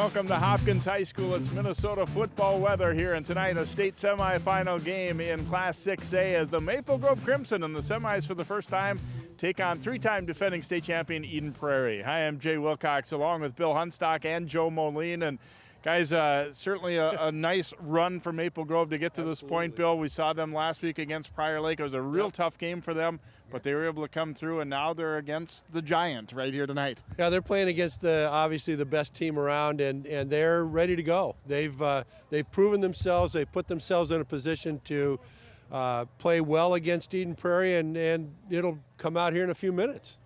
Welcome to Hopkins High School. It's Minnesota football weather here, and tonight a state semifinal game in Class 6A as the Maple Grove Crimson in the semis for the first time take on three-time defending state champion Eden Prairie. Hi, I'm Jay Wilcox along with Bill Hunstock and Joe Moline. And guys, certainly a nice run for Maple Grove to get to this point, Bill. We saw them last week against Prairie Lake. It was a real tough game for them, but they were able to come through, and now they're against the Giant right here tonight. Yeah, they're playing against obviously the best team around, and they're ready to go. They've proven themselves. They've put themselves in a position to play well against Eden Prairie, and it'll come out here in a few minutes.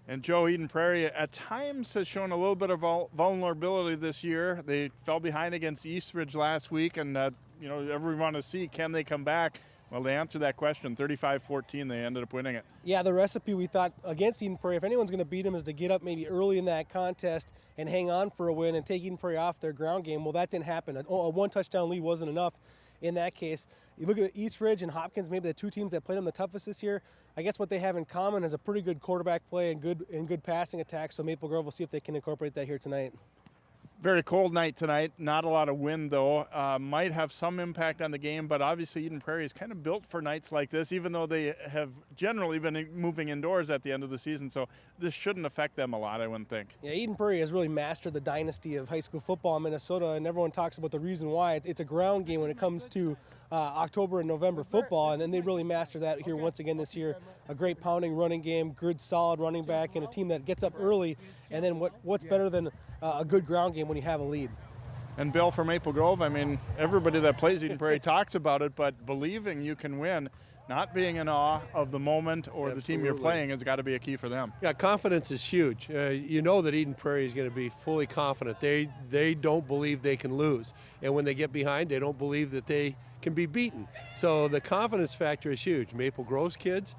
And Joe, Eden Prairie at times has shown a little bit of vulnerability this year. They fell behind against Eastridge last week, and everyone want to see, can they come back? Well, they answered that question, 35-14. They ended up winning it. Yeah, the recipe we thought against Eden Prairie, if anyone's going to beat them, is to get up maybe early in that contest and hang on for a win and take Eden Prairie off their ground game. Well, that didn't happen. A one-touchdown lead wasn't enough in that case. You look at Eastridge and Hopkins, maybe the two teams that played them the toughest this year. I guess what they have in common is a pretty good quarterback play and good passing attack. So Maple Grove will see if they can incorporate that here tonight. Very cold night tonight. Not a lot of wind, though. Might have some impact on the game, but obviously Eden Prairie is kind of built for nights like this, even though they have generally been moving indoors at the end of the season. So this shouldn't affect them a lot, I wouldn't think. Yeah, Eden Prairie has really mastered the dynasty of high school football in Minnesota, and everyone talks about the reason why. It's a ground game when it comes to October and November football, and then they really mastered that here once again this year. A great pounding running game, good solid running back, and a team that gets up early. And then what's better than a good ground game when you have a lead? And Bill, for Maple Grove, I mean, everybody that plays Eden Prairie talks about it, but believing you can win, not being in awe of the moment or the team you're playing has got to be a key for them. Yeah, confidence is huge. You know that Eden Prairie is going to be fully confident. They don't believe they can lose. And when they get behind, they don't believe that they can be beaten. So the confidence factor is huge. Maple Grove's kids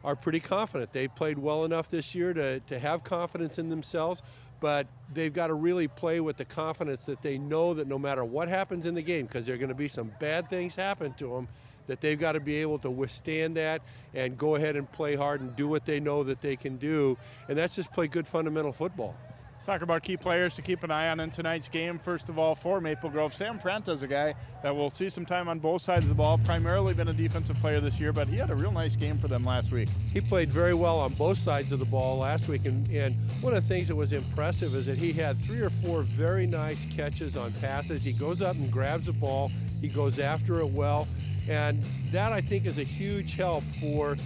are pretty confident. They played well enough this year to have confidence in themselves, but they've got to really play with the confidence that they know that no matter what happens in the game, because there are going to be some bad things happen to them, that they've got to be able to withstand that and go ahead and play hard and do what they know that they can do, and that's just play good fundamental football. Let's talk about key players to keep an eye on in tonight's game. First of all, for Maple Grove, Sam Prenta is a guy that will see some time on both sides of the ball, primarily been a defensive player this year, but he had a real nice game for them last week. He played very well on both sides of the ball last week, and one of the things that was impressive is that he had 3 or 4 very nice catches on passes. He goes up and grabs the ball, he goes after it well, and that I think is a huge help for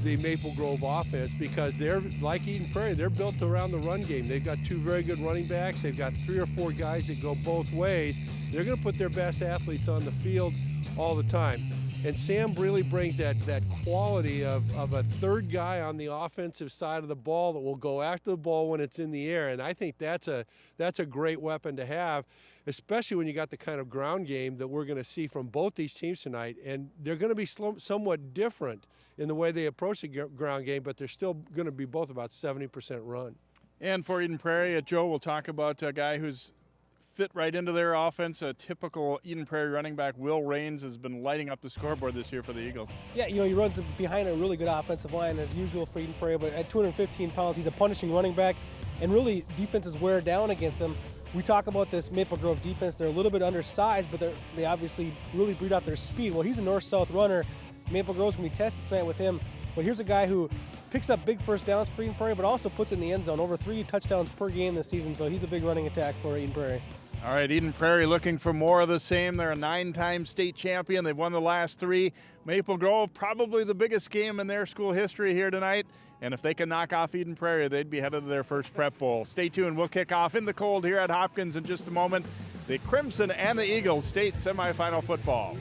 the Maple Grove offense, because they're like Eden Prairie, they're built around the run game. They've got 2 very good running backs. They've got 3 or 4 guys that go both ways. They're going to put their best athletes on the field all the time. And Sam really brings that quality of a third guy on the offensive side of the ball that will go after the ball when it's in the air. And I think that's a great weapon to have, especially when you got the kind of ground game that we're going to see from both these teams tonight. And they're going to be somewhat different in the way they approach the ground game, but they're still going to be both about 70% run. And for Eden Prairie, Joe, we'll talk about a guy who's fit right into their offense. A typical Eden Prairie running back, Will Raines, has been lighting up the scoreboard this year for the Eagles. Yeah, he runs behind a really good offensive line as usual for Eden Prairie, but at 215 pounds, he's a punishing running back, and really defenses wear down against him. We talk about this Maple Grove defense. They're a little bit undersized, but they obviously really breed out their speed. Well, he's a north-south runner. Maple Grove's going to be tested tonight with him. But here's a guy who picks up big first downs for Eden Prairie, but also puts it in the end zone. Over 3 touchdowns per game this season, so he's a big running attack for Eden Prairie. All right, Eden Prairie looking for more of the same. They're a 9-time state champion. They've won the last 3. Maple Grove, probably the biggest game in their school history here tonight. And if they can knock off Eden Prairie, they'd be headed to their first prep bowl. Stay tuned. We'll kick off in the cold here at Hopkins in just a moment. The Crimson and the Eagles state semifinal football.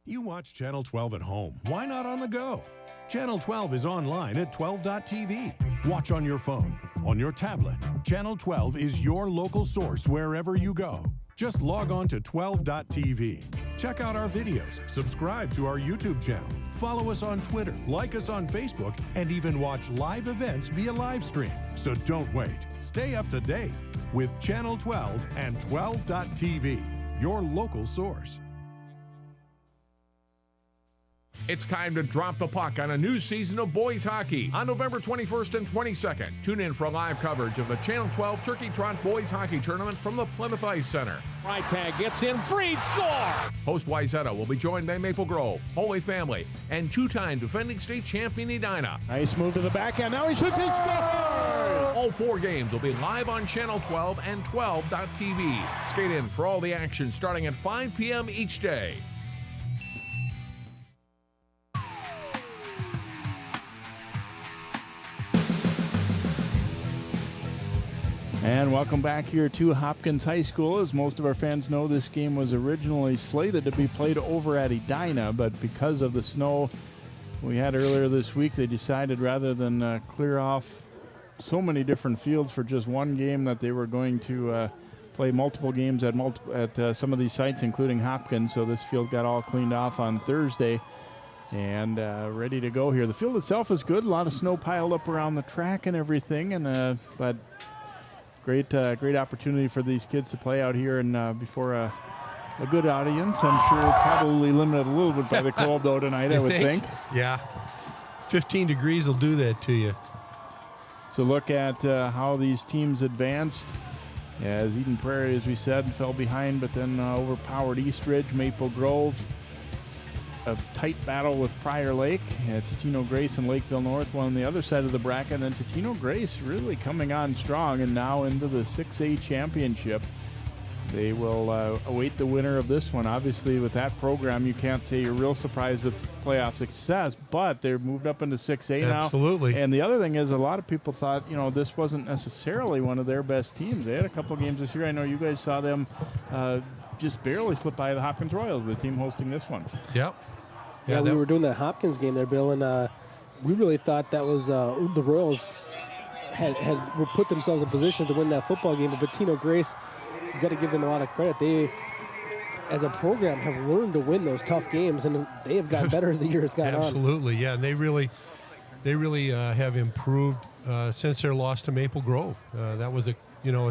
You watch Channel 12 at home. Why not on the go? Channel 12 is online at 12.tv. Watch on your phone, on your tablet. Channel 12 is your local source wherever you go. Just log on to 12.tv. Check out our videos, subscribe to our YouTube channel, follow us on Twitter, like us on Facebook, and even watch live events via live stream. So don't wait. Stay up to date with Channel 12 and 12.tv, your local source. It's time to drop the puck on a new season of boys hockey on November 21st and 22nd. Tune in for live coverage of the Channel 12 Turkey Trot Boys Hockey Tournament from the Plymouth Ice Center. Right tag gets in, free score! Host Wayzata will be joined by Maple Grove, Holy Family, and two-time defending state champion Edina. Nice move to the backhand, now he shoots, he scores! All 4 games will be live on Channel 12 and 12.tv. Skate in for all the action starting at 5 p.m. each day. And welcome back here to Hopkins High School. As most of our fans know, this game was originally slated to be played over at Edina, but because of the snow we had earlier this week, they decided rather than clear off so many different fields for just one game that they were going to play multiple games at some of these sites, including Hopkins. So this field got all cleaned off on Thursday and ready to go here. The field itself is good. A lot of snow piled up around the track and everything, and but great opportunity for these kids to play out here and before a good audience. I'm sure probably limited a little bit by the cold though tonight, I would think. Yeah. 15 degrees will do that to you. So look at how these teams advanced. As Eden Prairie, as we said, fell behind, but then overpowered East Ridge, Maple Grove. A tight battle with Prairie Lake. Totino Grace and Lakeville North won on the other side of the bracket. And then Totino Grace really coming on strong and now into the 6A championship. They will await the winner of this one. Obviously, with that program, you can't say you're real surprised with playoff success, but they're moved up into 6A now. Absolutely. And the other thing is, a lot of people thought, this wasn't necessarily one of their best teams. They had a couple games this year. I know you guys saw them just barely slip by the Hopkins Royals, the team hosting this one. Yep. Yeah, we were doing that Hopkins game there, Bill, and we really thought that was the Royals had put themselves in position to win that football game. But Tino Grace, you got to give them a lot of credit. They, as a program, have learned to win those tough games, and they have gotten better as the year has gone on. Absolutely, yeah. And they really have improved since their loss to Maple Grove. That was a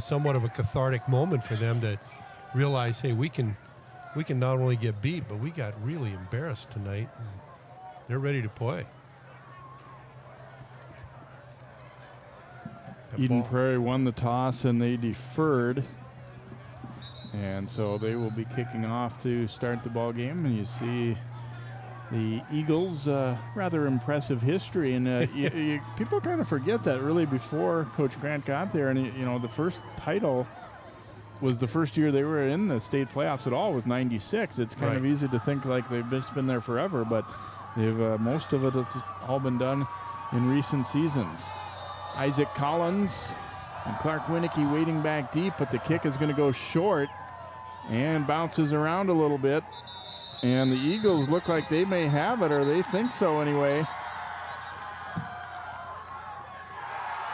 somewhat of a cathartic moment for them to realize, hey, we can not only get beat, but we got really embarrassed tonight. They're ready to play. Eden Prairie won the toss and they deferred. And so they will be kicking off to start the ball game. And you see the Eagles, rather impressive history. And people kind of forget that really before Coach Grant got there. And, the first title was the first year they were in the state playoffs at all was 96. It's kind of easy to think like they've just been there forever, but they've most of it's all been done in recent seasons. Isaac Collins and Clark Winnicky waiting back deep, but the kick is going to go short and bounces around a little bit. And the Eagles look like they may have it, or they think so anyway.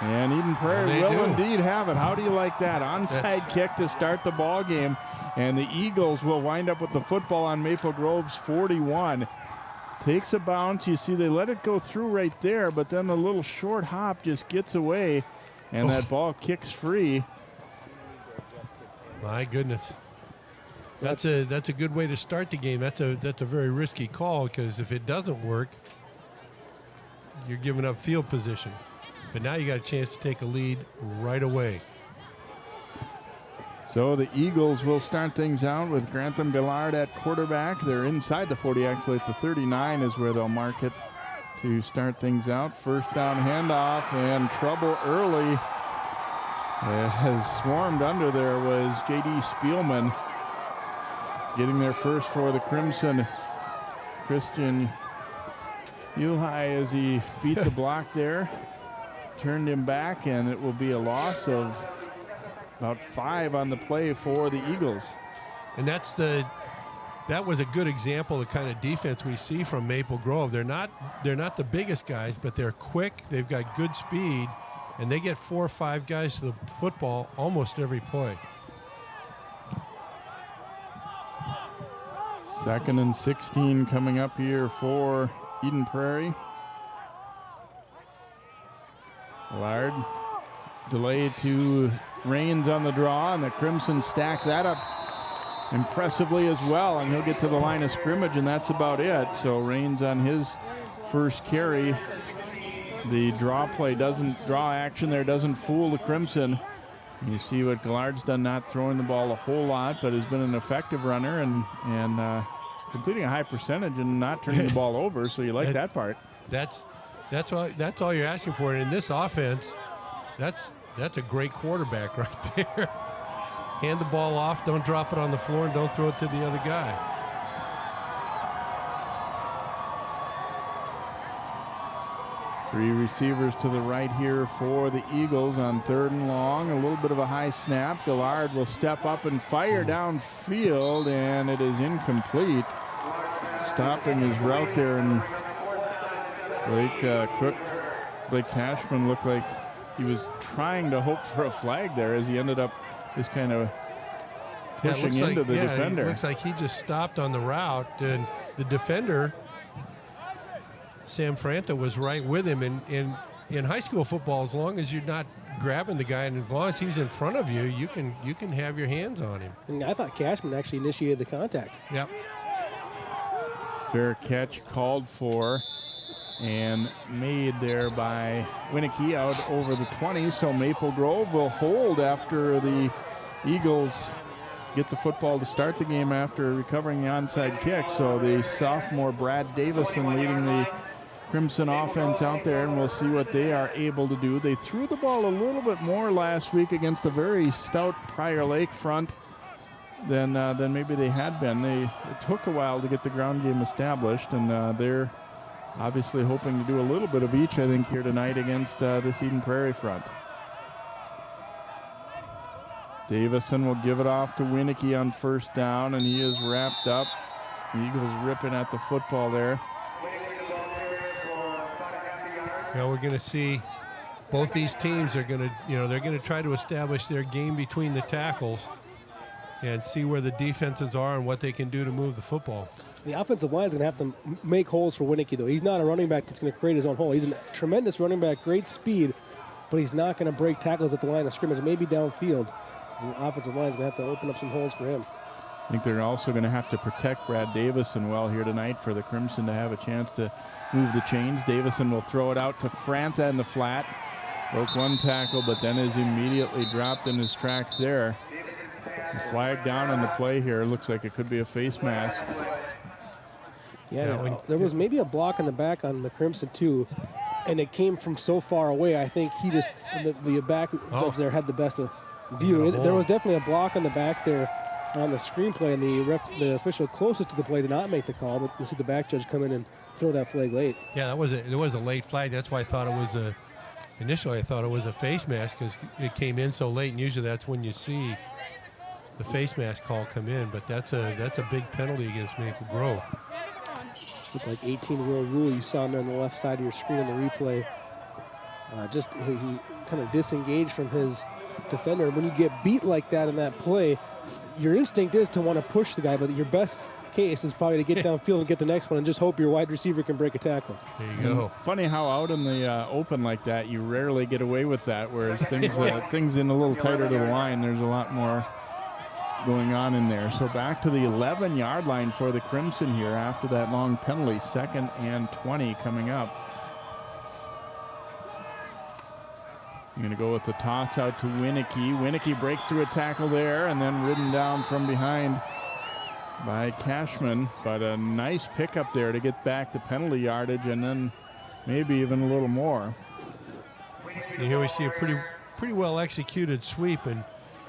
And Eden Prairie will indeed have it. How do you like that? Onside kick to start the ball game. And the Eagles will wind up with the football on Maple Grove's 41. Takes a bounce. You see they let it go through right there, but then the little short hop just gets away, and that ball kicks free. My goodness. That's a good way to start the game. That's a very risky call, because if it doesn't work, you're giving up field position. But now you got a chance to take a lead right away. So the Eagles will start things out with Grantham Gallard at quarterback. They're inside the 40, actually at the 39 is where they'll mark it to start things out. First down handoff and trouble early. As swarmed under there was J.D. Spielman getting there first for the Crimson. Christian Ulhai as he beat the block there. Turned him back, and it will be a loss of about 5 on the play for the Eagles. And that was a good example of the kind of defense we see from Maple Grove. They're not the biggest guys, but they're quick. They've got good speed, and they get 4 or 5 guys to the football almost every play. 2nd and 16 coming up here for Eden Prairie. Lard delayed to Rains on the draw, and the Crimson stack that up impressively as well, and he'll get to the line of scrimmage, and that's about it. So Raines on his first carry. The draw action there doesn't fool the Crimson. You see what Gallard's done, not throwing the ball a whole lot, but has been an effective runner and completing a high percentage and not turning the ball over. So you like that part. That's all you're asking for. And in this offense, that's a great quarterback right there. Hand the ball off, don't drop it on the floor, and don't throw it to the other guy. Three receivers to the right here for the Eagles on 3rd and long. A little bit of a high snap. Gallard will step up and fire downfield, and it is incomplete. Stopping his route there, and Blake Cashman looked like he was trying to hope for a flag there as he ended up just kind of pushing into the defender. It looks like he just stopped on the route, and the defender, Sam Franta, was right with him. In high school football, as long as you're not grabbing the guy and as long as he's in front of you, you can have your hands on him. And I thought Cashman actually initiated the contact. Yep. Fair catch called for and made there by Winicky out over the 20. So Maple Grove will hold after the Eagles get the football to start the game after recovering the onside kick. So the sophomore Brad Davison leading the Crimson offense out there, and we'll see what they are able to do. They threw the ball a little bit more last week against a very stout Prior Lake front than maybe they had been. It took a while to get the ground game established, and they're obviously hoping to do a little bit of each, I think, here tonight against this Eden Prairie front. Davison will give it off to Winicky on 1st down, and he is wrapped up. The Eagles ripping at the football there. Now we're going to see both these teams are going to, they're going to try to establish their game between the tackles and see where the defenses are and what they can do to move the football. The offensive line is going to have to make holes for Winicky, though. He's not a running back that's going to create his own hole. He's a tremendous running back, great speed, but he's not going to break tackles at the line of scrimmage, maybe downfield. So the offensive line is going to have to open up some holes for him. I think they're also going to have to protect Brad Davison well here tonight for the Crimson to have a chance to move the chains. Davison will throw it out to Franta in the flat. Broke one tackle, but then is immediately dropped in his tracks there. The flag down on the play here. Looks like it could be a face mask. Yeah, there was maybe a block in the back on the Crimson too, and it came from so far away. I think he just, the back judge there had the best view. There was definitely a block on the back there on the screenplay, and the official closest to the play did not make the call, but you see the back judge come in and throw that flag late. Yeah, it was a late flag. That's why I thought it was initially I thought it was a face mask because it came in so late, and usually that's when you see the face mask call come in, but that's a big penalty against Maple Grove. Looked like 18-year-old rule you saw him there on the left side of your screen in the replay. He kind of disengaged from his defender. When you get beat like that in that play, your instinct is to want to push the guy, but your best case is probably to get downfield and get the next one and just hope your wide receiver can break a tackle. There you go. Funny how out in the open like that, you rarely get away with that, whereas things in a little tighter to the line, there's a lot more going on in there. So back to the 11-yard line for the Crimson here after that long penalty. 2nd and 20 coming up. I'm going to go with the toss out to Winicky. Winicky breaks through a tackle there and then ridden down from behind by Cashman. But a nice pickup there to get back the penalty yardage and then maybe even a little more. And here we see a pretty well executed sweep, and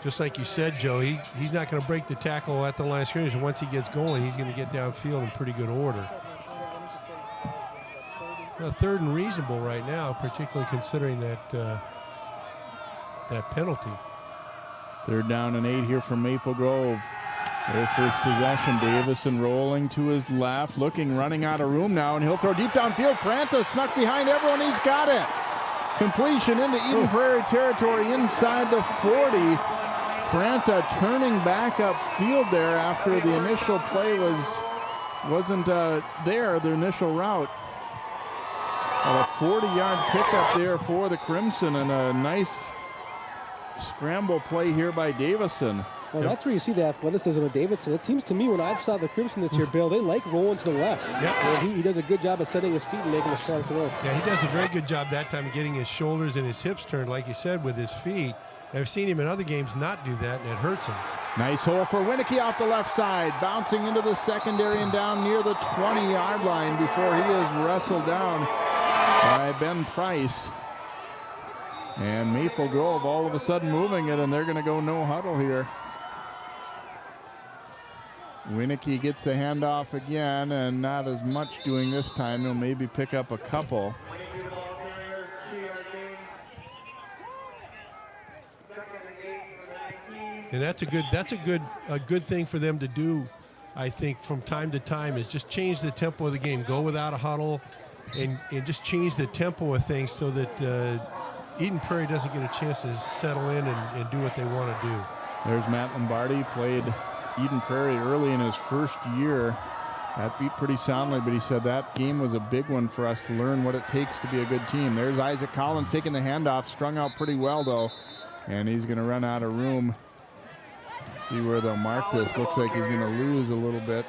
just like you said, Joe, he's not going to break the tackle at the line of scrimmage. And once he gets going, he's going to get downfield in pretty good order. Well, 3rd and reasonable right now, particularly considering that penalty. 3rd down and 8 here from Maple Grove. Their first possession. Davison rolling to his left, running out of room now, and he'll throw deep downfield. Franta snuck behind everyone. He's got it. Completion into Eden Prairie territory inside the 40. Franta turning back up field there after the initial play wasn't there, the initial route. A 40-yard pickup there for the Crimson, and a nice scramble play here by Davison. Well, that's where you see the athleticism of Davidson. It seems to me when I've saw the Crimson this year, Bill, they like rolling to the left. Yep. He does a good job of setting his feet and making a strong throw. Yeah, he does a very good job that time of getting his shoulders and his hips turned, like you said, with his feet. I've seen him in other games not do that, and it hurts him. Nice hole for Winicky off the left side, bouncing into the secondary and down near the 20-yard line before he is wrestled down by Ben Price. And Maple Grove all of a sudden moving it, and they're going to go no huddle here. Winicky gets the handoff again, and not as much doing this time. He'll maybe pick up a couple. And that's a good thing for them to do, I think, from time to time, is just change the tempo of the game. Go without a huddle and just change the tempo of things so that Eden Prairie doesn't get a chance to settle in and do what they want to do. There's Matt Lombardi, played Eden Prairie early in his first year. That beat pretty soundly, but he said that game was a big one for us to learn what it takes to be a good team. There's Isaac Collins taking the handoff, strung out pretty well though, and he's going to run out of room. See where they'll mark this. Looks like he's going to lose a little bit.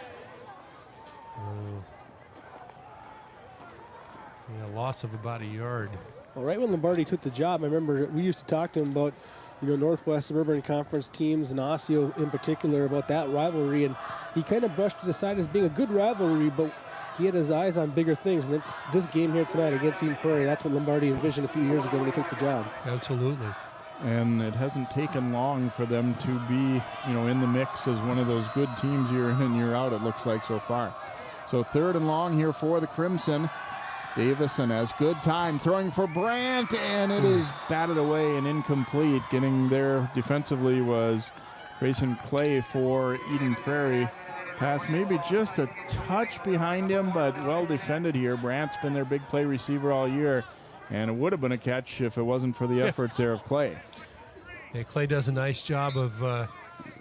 Yeah, loss of about a yard. Well, right when Lombardi took the job, I remember we used to talk to him about, Northwest Suburban Conference teams and Osseo in particular, about that rivalry, and he kind of brushed it aside as being a good rivalry, but he had his eyes on bigger things, and it's this game here tonight against Eden Prairie. That's what Lombardi envisioned a few years ago when he took the job. Absolutely. And it hasn't taken long for them to be, in the mix as one of those good teams year in and year out, it looks like so far. So 3rd and long here for the Crimson. Davison has good time throwing for Brandt, and it is batted away and incomplete. Getting there defensively was Grayson Clay for Eden Prairie. Pass maybe just a touch behind him, but well defended here. Brandt's been their big play receiver all year, and it would have been a catch if it wasn't for the efforts there of Clay. Yeah, Clay does a nice job of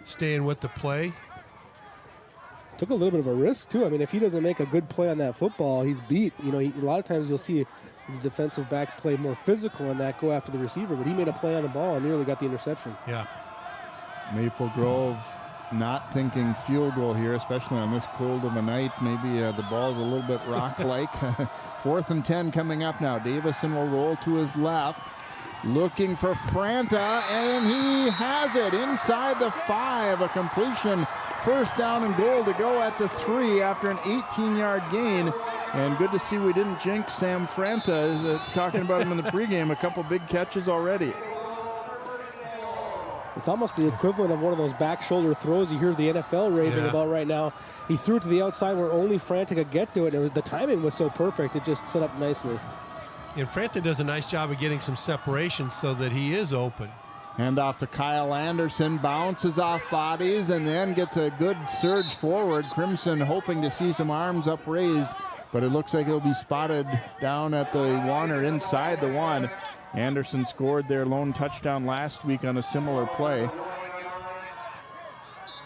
staying with the play. Took a little bit of a risk, too. I mean, if he doesn't make a good play on that football, he's beat. A lot of times you'll see the defensive back play more physical and that go after the receiver, but he made a play on the ball and nearly got the interception. Yeah. Maple Grove not thinking field goal here, especially on this cold of a night. Maybe the ball's a little bit rock-like. 4th and 10 coming up now. Davison will roll to his left, looking for Franta, and he has it inside the 5. A completion. 1st down and goal to go at the 3 after an 18-yard gain. And good to see we didn't jinx Sam Franta. Talking about him in the pregame, a couple big catches already. It's almost the equivalent of one of those back shoulder throws you hear the NFL raving about right now. He threw it to the outside where only Franta could get to it. The timing was so perfect. It just set up nicely. And Franta does a nice job of getting some separation so that he is open. Hand off to Kyle Anderson, bounces off bodies, and then gets a good surge forward. Crimson hoping to see some arms upraised, but it looks like he'll be spotted down at the 1 or inside the 1. Anderson scored their lone touchdown last week on a similar play.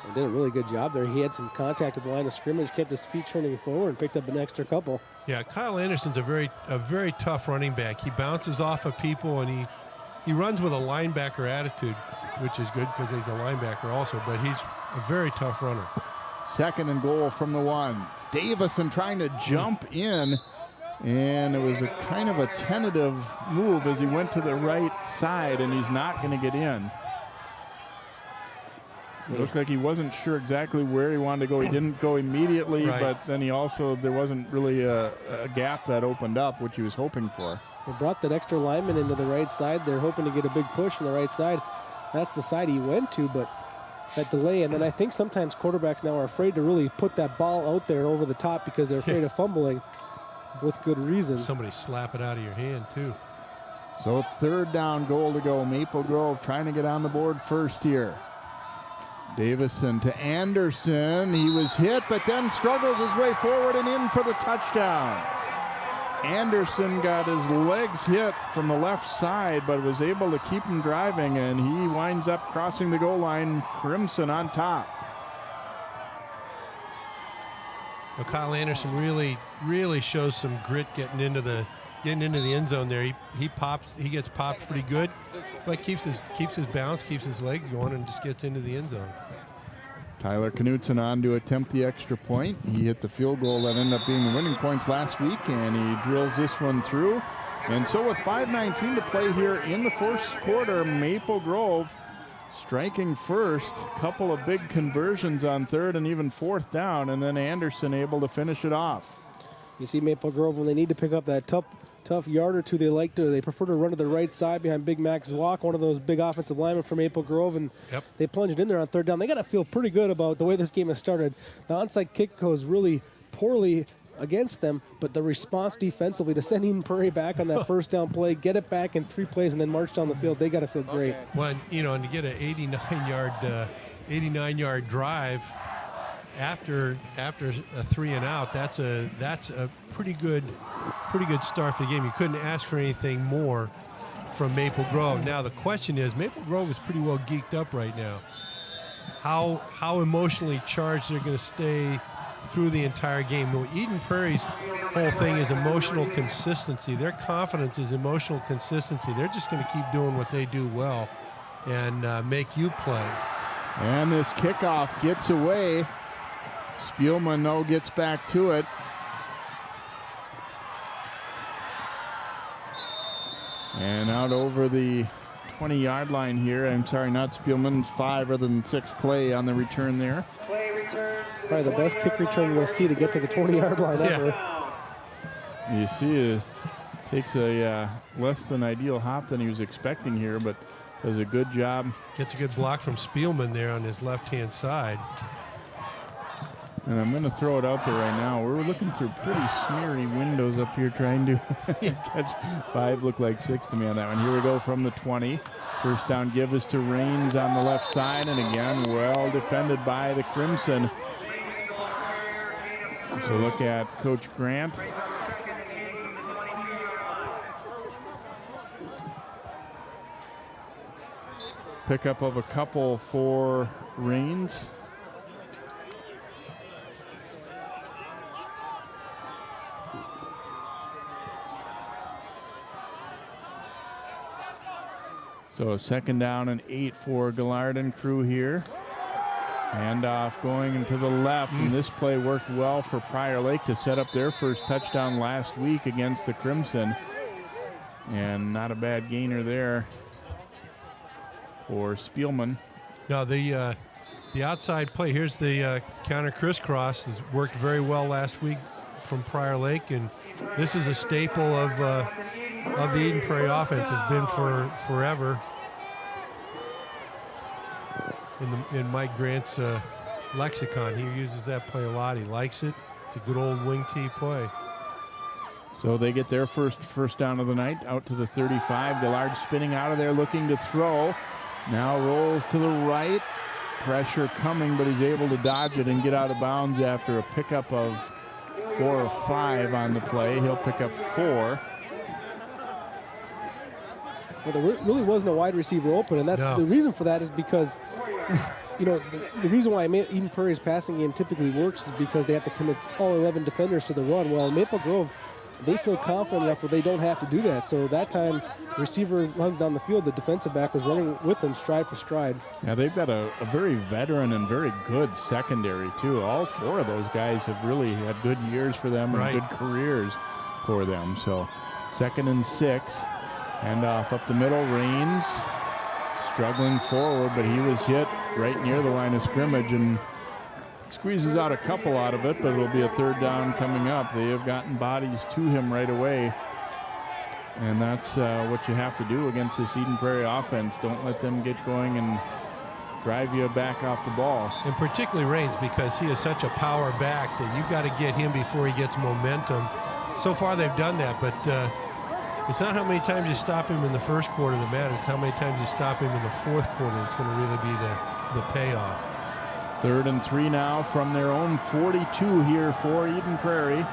He did a really good job there. He had some contact at the line of scrimmage, kept his feet turning forward, and picked up an extra couple. Yeah, Kyle Anderson's a very tough running back. He bounces off of people, and he runs with a linebacker attitude, which is good because he's a linebacker also, but he's a very tough runner. 2nd and goal from the 1. Davison trying to jump in, and it was a kind of a tentative move as he went to the right side, and he's not going to get in. It looked like he wasn't sure exactly where he wanted to go. He didn't go immediately, but then there wasn't really a gap that opened up, which he was hoping for. They brought that extra lineman into the right side. They're hoping to get a big push on the right side. That's the side he went to, but that delay. And then I think sometimes quarterbacks now are afraid to really put that ball out there over the top because they're afraid of fumbling with good reason. Somebody slap it out of your hand, too. So 3rd down, goal to go. Maple Grove trying to get on the board first here. Davison to Anderson. He was hit, but then struggles his way forward and in for the touchdown. Anderson got his legs hit from the left side, but was able to keep him driving, and he winds up crossing the goal line. Crimson on top. Well, Kyle Anderson really shows some grit getting into the getting into the end zone there. He pops. He gets popped pretty good, but keeps his bounce, keeps his legs going, and just gets into the end zone. Tyler Knutson on to attempt the extra point. He hit the field goal that ended up being the winning points last week, and he drills this one through. And so with 5:19 to play here in the first quarter, Maple Grove striking first. Couple of big conversions on third and even fourth down, and then Anderson able to finish it off. You see Maple Grove, when they need to pick up that tough yard or two, they prefer to run to the right side behind Big Max Walk, one of those big offensive linemen for Maple Grove, and they plunged in there on third down. They got to feel pretty good about the way this game has started. The onside kick goes really poorly against them, but the response defensively to send Eden Prairie back on that first down play, get it back in 3 plays, and then march down the field, they got to feel great. Well, and to get an 89-yard drive after a 3 and out, that's a pretty good start for the game. You couldn't ask for anything more from Maple Grove. Now the question is, Maple Grove is pretty well geeked up right now. How emotionally charged they're going to stay through the entire game. Though Eden Prairie's whole thing is emotional consistency. Their confidence is emotional consistency. They're just going to keep doing what they do well and make you play. And this kickoff gets away. Spielman, though, gets back to it. And out over the 20-yard line here. I'm sorry, not Spielman. 5 rather than 6. Clay on the return there. Probably the best kick return you'll see to get to the 20-yard line ever. You see it takes a less than ideal hop than he was expecting here, but does a good job. Gets a good block from Spielman there on his left-hand side. And I'm going to throw it out there right now. We're looking through pretty smeary windows up here trying to catch 5. Look like 6 to me on that one. Here we go from the 20. First down give is to Raines on the left side. And again, well defended by the Crimson. So look at Coach Grant. Pickup of a couple for Raines. So 2nd down and 8 for Gillard and crew here. Handoff going into the left, and this play worked well for Prior Lake to set up their first touchdown last week against the Crimson. And not a bad gainer there for Spielman. Now the outside play, here's the counter crisscross. It worked very well last week from Prior Lake, and this is a staple of the Eden Prairie offense. Has been for forever. In Mike Grant's lexicon, he uses that play a lot. He likes it. It's a good old wing tee play. So they get their first down of the night out to the 35. Gillard spinning out of there looking to throw. Now rolls to the right. Pressure coming, but he's able to dodge it and get out of bounds after a pickup of 4 or 5 on the play. He'll pick up 4. Well, there really wasn't a wide receiver open, and that's the reason for that is because, the reason why Eden Prairie's passing game typically works is because they have to commit all 11 defenders to the run. Well, Maple Grove, they feel confident enough where they don't have to do that. So that time, the receiver runs down the field, the defensive back was running with them stride for stride. Yeah, they've got a very veteran and very good secondary, too. All 4 of those guys have really had good years for them and good careers for them. So 2nd and 6. Handoff up the middle, Raines struggling forward, but he was hit right near the line of scrimmage and squeezes out a couple out of it, but it'll be a 3rd down coming up. They have gotten bodies to him right away, and that's what you have to do against this Eden Prairie offense. Don't let them get going and drive you back off the ball. And particularly Raines, because he is such a power back that you've got to get him before he gets momentum. So far they've done that, but it's not how many times you stop him in the first quarter that matters. It's how many times you stop him in the 4th quarter that's going to really be the payoff. 3rd and 3 now from their own 42 here for Eden Prairie.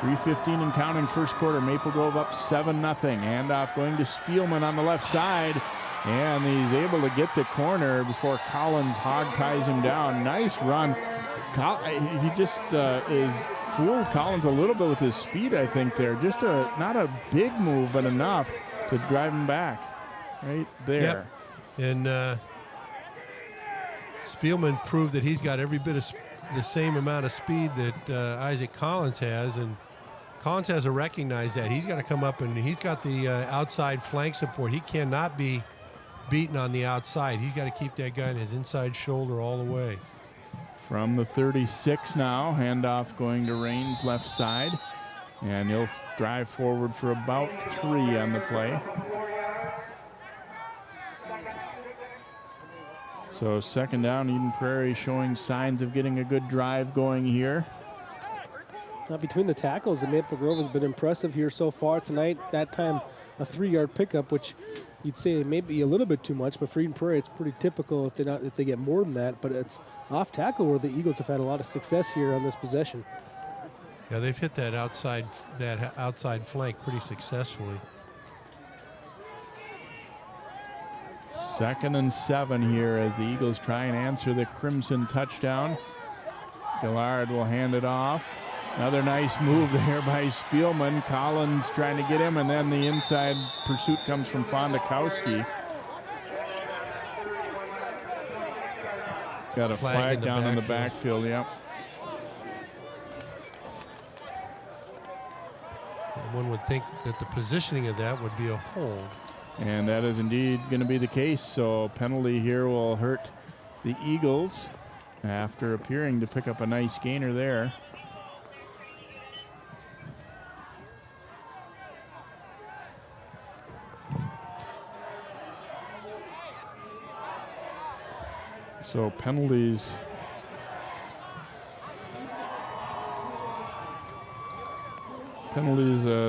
3:15 and counting first quarter. Maple Grove up 7-0. Handoff going to Spielman on the left side. And he's able to get the corner before Collins hog ties him down. Nice run. He just is fooled Collins a little bit with his speed, I think, there. Just not a big move, but enough to drive him back right there. Yep. And Spielman proved that he's got every bit of the same amount of speed that Isaac Collins has, and Collins has to recognize that. He's got to come up, and he's got the outside flank support. He cannot be beaten on the outside. He's got to keep that guy on his inside shoulder all the way. From the 36 now, handoff going to Raines left side, and he'll drive forward for about 3 on the play. So second down, Eden Prairie showing signs of getting a good drive going here. Now between the tackles, the Maple Grove has been impressive here so far tonight. That time a 3-yard pickup, which you'd say maybe a little bit too much, but for Eden Prairie, it's pretty typical if they get more than that. But it's off tackle where the Eagles have had a lot of success here on this possession. Yeah, they've hit that outside flank pretty successfully. 2nd and 7 here as the Eagles try and answer the Crimson touchdown. Gillard will hand it off. Another nice move there by Spielman. Collins trying to get him, and then the inside pursuit comes from Fondakowski. Got a flag down in the backfield, yep. One would think that the positioning of that would be a hold. And that is indeed going to be the case. So penalty here will hurt the Eagles after appearing to pick up a nice gainer there. So penalties.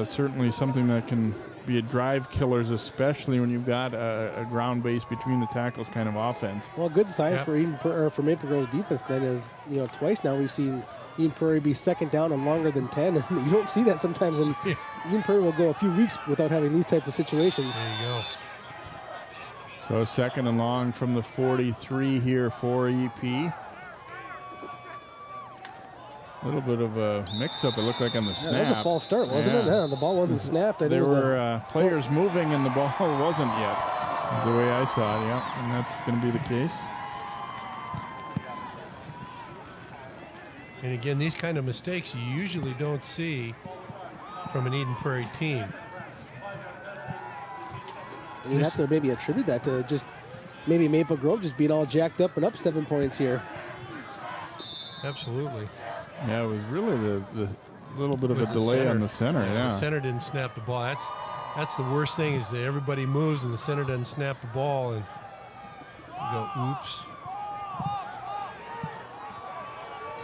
Certainly something that can be a drive killers, especially when you've got a ground base between the tackles kind of offense. Well, good sign for Maple Grove's defense then is, twice now we've seen Eden Prairie be second down and longer than 10. And you don't see that sometimes, and Eden Prairie will go a few weeks without having these types of situations. There you go. So 2nd and long from the 43 here for EP. A little bit of a mix-up, it looked like on the snap. That was a false start, wasn't it? Yeah, the ball wasn't snapped. There were players moving and the ball wasn't yet. That's the way I saw it, yeah. And that's going to be the case. And again, these kind of mistakes you usually don't see from an Eden Prairie team. And you have to maybe attribute that to just maybe Maple Grove just being all jacked up and up 7 points here. Absolutely. Yeah, it was really the little bit of a delay on the center. Yeah, the center didn't snap the ball. That's the worst thing, is that everybody moves and the center doesn't snap the ball, and you go, oops.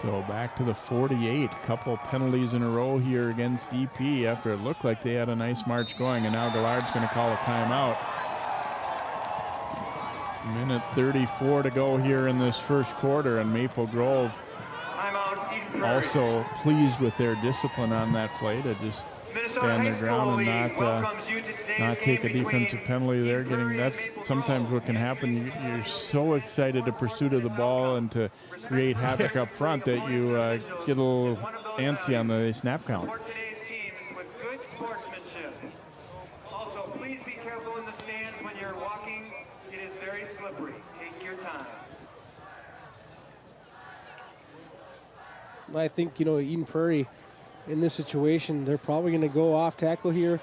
So back to the 48. Couple penalties in a row here against EP after it looked like they had a nice march going, and now Gillard's going to call a timeout. Minute 34 to go here in this first quarter, and Maple Grove also pleased with their discipline on that play to just stand their ground and not take a defensive penalty there. That's sometimes what can happen. You're so excited to pursuit of the ball and to create havoc up front that you get a little antsy on the snap count. Also, please be careful in the stands when you're walking. It is very slippery. Take your time. I think, Eden Prairie in this situation, they're probably going to go off tackle here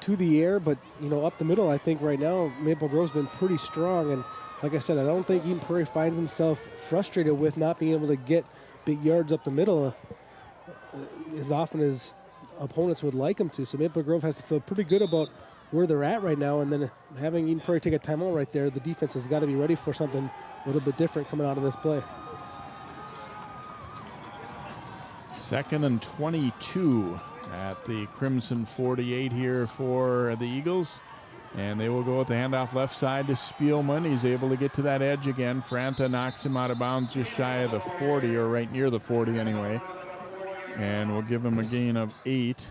to the air, but, up the middle, I think right now Maple Grove's been pretty strong. And like I said, I don't think Eden Prairie finds himself frustrated with not being able to get big yards up the middle as often as opponents would like them to. So Maple Grove has to feel pretty good about where they're at right now, and then having Eden Prairie take a timeout right there, the defense has got to be ready for something a little bit different coming out of this play. 2nd and 22 at the Crimson 48 here for the Eagles. And they will go with the handoff left side to Spielman. He's able to get to that edge again. Franta knocks him out of bounds just shy of the 40, or right near the 40 anyway. And we'll give him a gain of 8.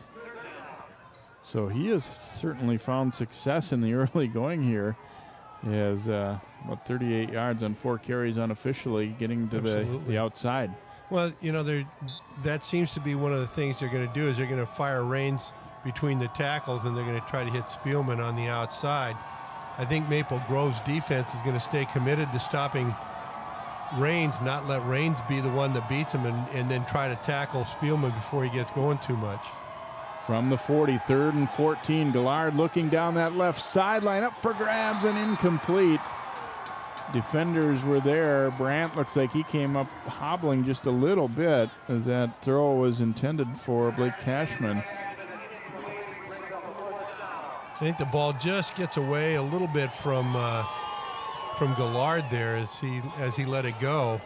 So he has certainly found success in the early going here. He has 38 yards on 4 carries unofficially, getting to the outside. Well, you know, that seems to be one of the things they're going to do is they're going to fire Rains between the tackles, and they're going to try to hit Spielman on the outside. I think Maple Grove's defense is going to stay committed to stopping Rains, not let Rains be the one that beats him, and then try to tackle Spielman before he gets going too much. From the 40, 3rd and 14, Gallard looking down that left sideline, up for grabs and incomplete. Defenders were there. Brandt looks like he came up hobbling just a little bit as that throw was intended for Blake Cashman. I think the ball just gets away a little bit from Gallard there as he let it go.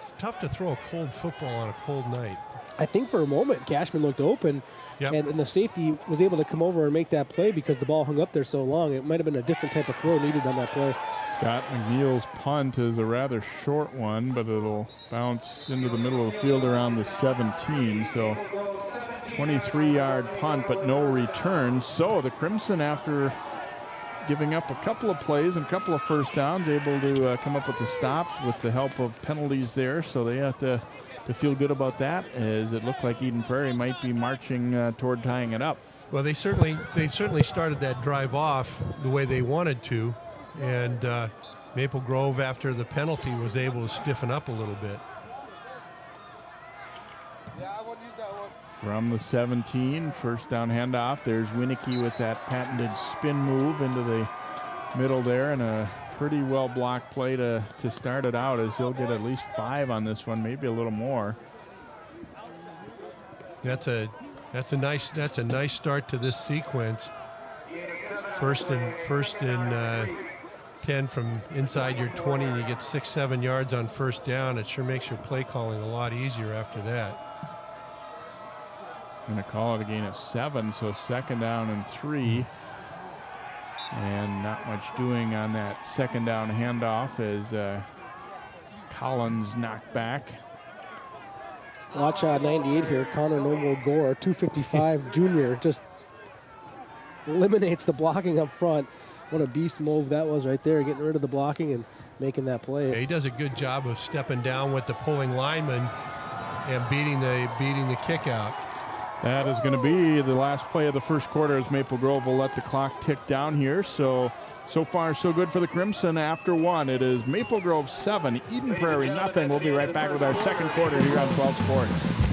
It's tough to throw a cold football on a cold night. I think for a moment Cashman looked open, Yep. and the safety was able to come over and make that play because the ball hung up there so long. It might have been a different type of throw needed on that play. Scott McNeil's punt is a rather short one, but it'll bounce into the middle of the field around the 17. So 23-yard punt, but no return. So the Crimson, after giving up a couple of plays and a couple of first downs, able to come up with a stop with the help of penalties there. So they have to feel good about that, as it looked like Eden Prairie might be marching toward tying it up. Well, they certainly started that drive off the way they wanted to, and Maple Grove, after the penalty, was able to stiffen up a little bit. From the 17, first down handoff. There's Winicky with that patented spin move into the middle there, and a pretty well blocked play to start it out, as he'll get at least 5 on this one, maybe a little more. That's a nice start to this sequence. First and 10 from inside your 20, and you get 6-7 yards on first down. It sure makes your play calling a lot easier after that. Going to call it a gain of 7, so 2nd down and 3. And not much doing on that 2nd down handoff as Collins knocked back. Watch 98 here, Connor Noble Gore, 255 junior, just eliminates the blocking up front. What a beast move that was right there, getting rid of the blocking and making that play. Yeah, he does a good job of stepping down with the pulling lineman and beating the kick out. That is going to be the last play of the first quarter, as Maple Grove will let the clock tick down here. So far, so good for the Crimson. After 1, it is Maple Grove 7, Eden Prairie nothing. We'll be right back with our second quarter here on 12 Sports.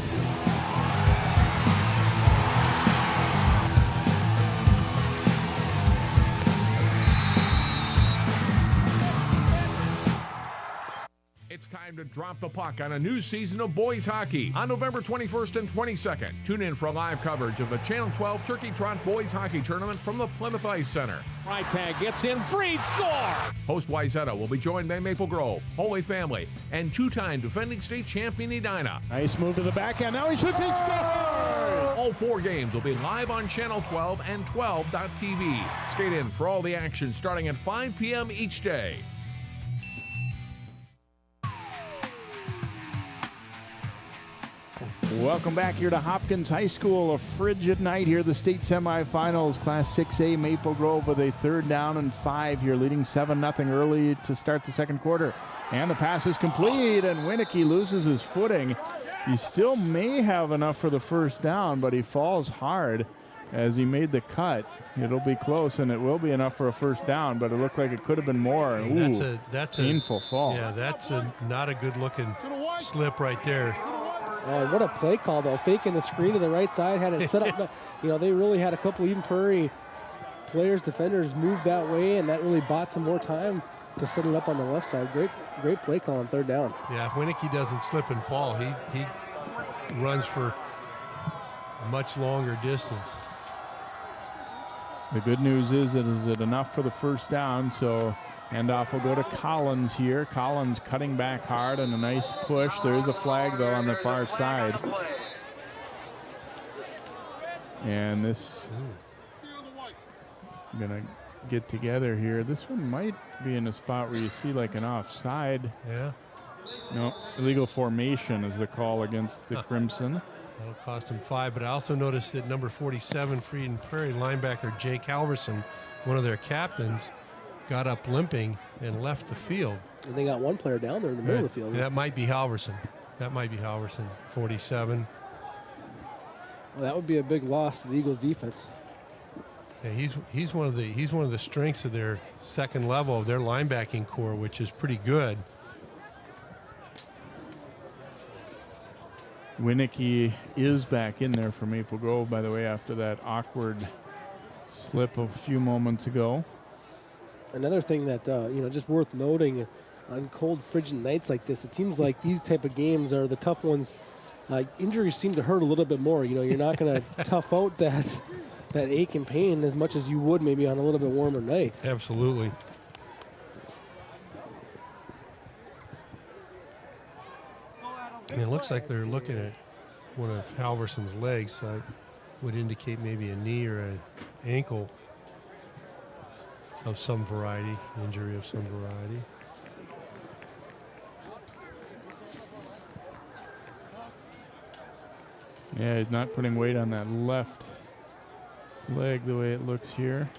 It's time to drop the puck on a new season of boys hockey on November 21st and 22nd. Tune in for live coverage of the Channel 12 Turkey Trot Boys Hockey Tournament from the Plymouth Ice Center. Right tag gets in, free score! Host Wayzata will be joined by Maple Grove, Holy Family, and 2-time defending state champion Edina. Nice move to the backhand, now he shoots and scores! All 4 games will be live on Channel 12 and 12.tv. Skate in for all the action starting at 5 p.m. each day. Welcome back here to Hopkins High School. A frigid night here, the state semifinals. Class 6A, Maple Grove with a 3rd down and 5 here, leading 7-0 early to start the second quarter. And the pass is complete, and Winicky loses his footing. He still may have enough for the first down, but he falls hard as he made the cut. It'll be close, and it will be enough for a first down, but it looked like it could have been more. Ooh, that's painful fall. Yeah, that's not a good-looking slip right there. Oh, what a play call, though. Faking the screen to the right side, had it set up. You know, they really had a couple Eden Prairie players, defenders move that way, and that really bought some more time to set it up on the left side. Great play call on 3rd down. Yeah, if Winicky doesn't slip and fall, he runs for a much longer distance. The good news is it enough for the first down, so handoff will go to Collins here. Collins cutting back hard and a nice push. There is a flag, though, on the far side. And this, I'm going to get together here. This one might be in a spot where you see like an offside. Yeah. No, illegal formation is the call against the Crimson. That'll cost him 5, but I also noticed that number 47 for Eden Prairie, linebacker Jake Halverson, one of their captains, got up limping and left the field. And they got one player down there in the middle of the field. That might be Halverson. That might be Halverson, 47. Well, that would be a big loss to the Eagles defense. Yeah, he's one of the strengths of their second level of their linebacking core, which is pretty good. Winnicky is back in there for Maple Grove, by the way, after that awkward slip a few moments ago. Another thing that just worth noting, on cold, frigid nights like this, it seems like these type of games are the tough ones. Injuries seem to hurt a little bit more. You're not going to tough out that ache and pain as much as you would maybe on a little bit warmer night. Absolutely. And it looks like they're looking at one of Halverson's legs, so that would indicate maybe a knee or an ankle of some variety, injury of some variety. Yeah, he's not putting weight on that left leg the way it looks here.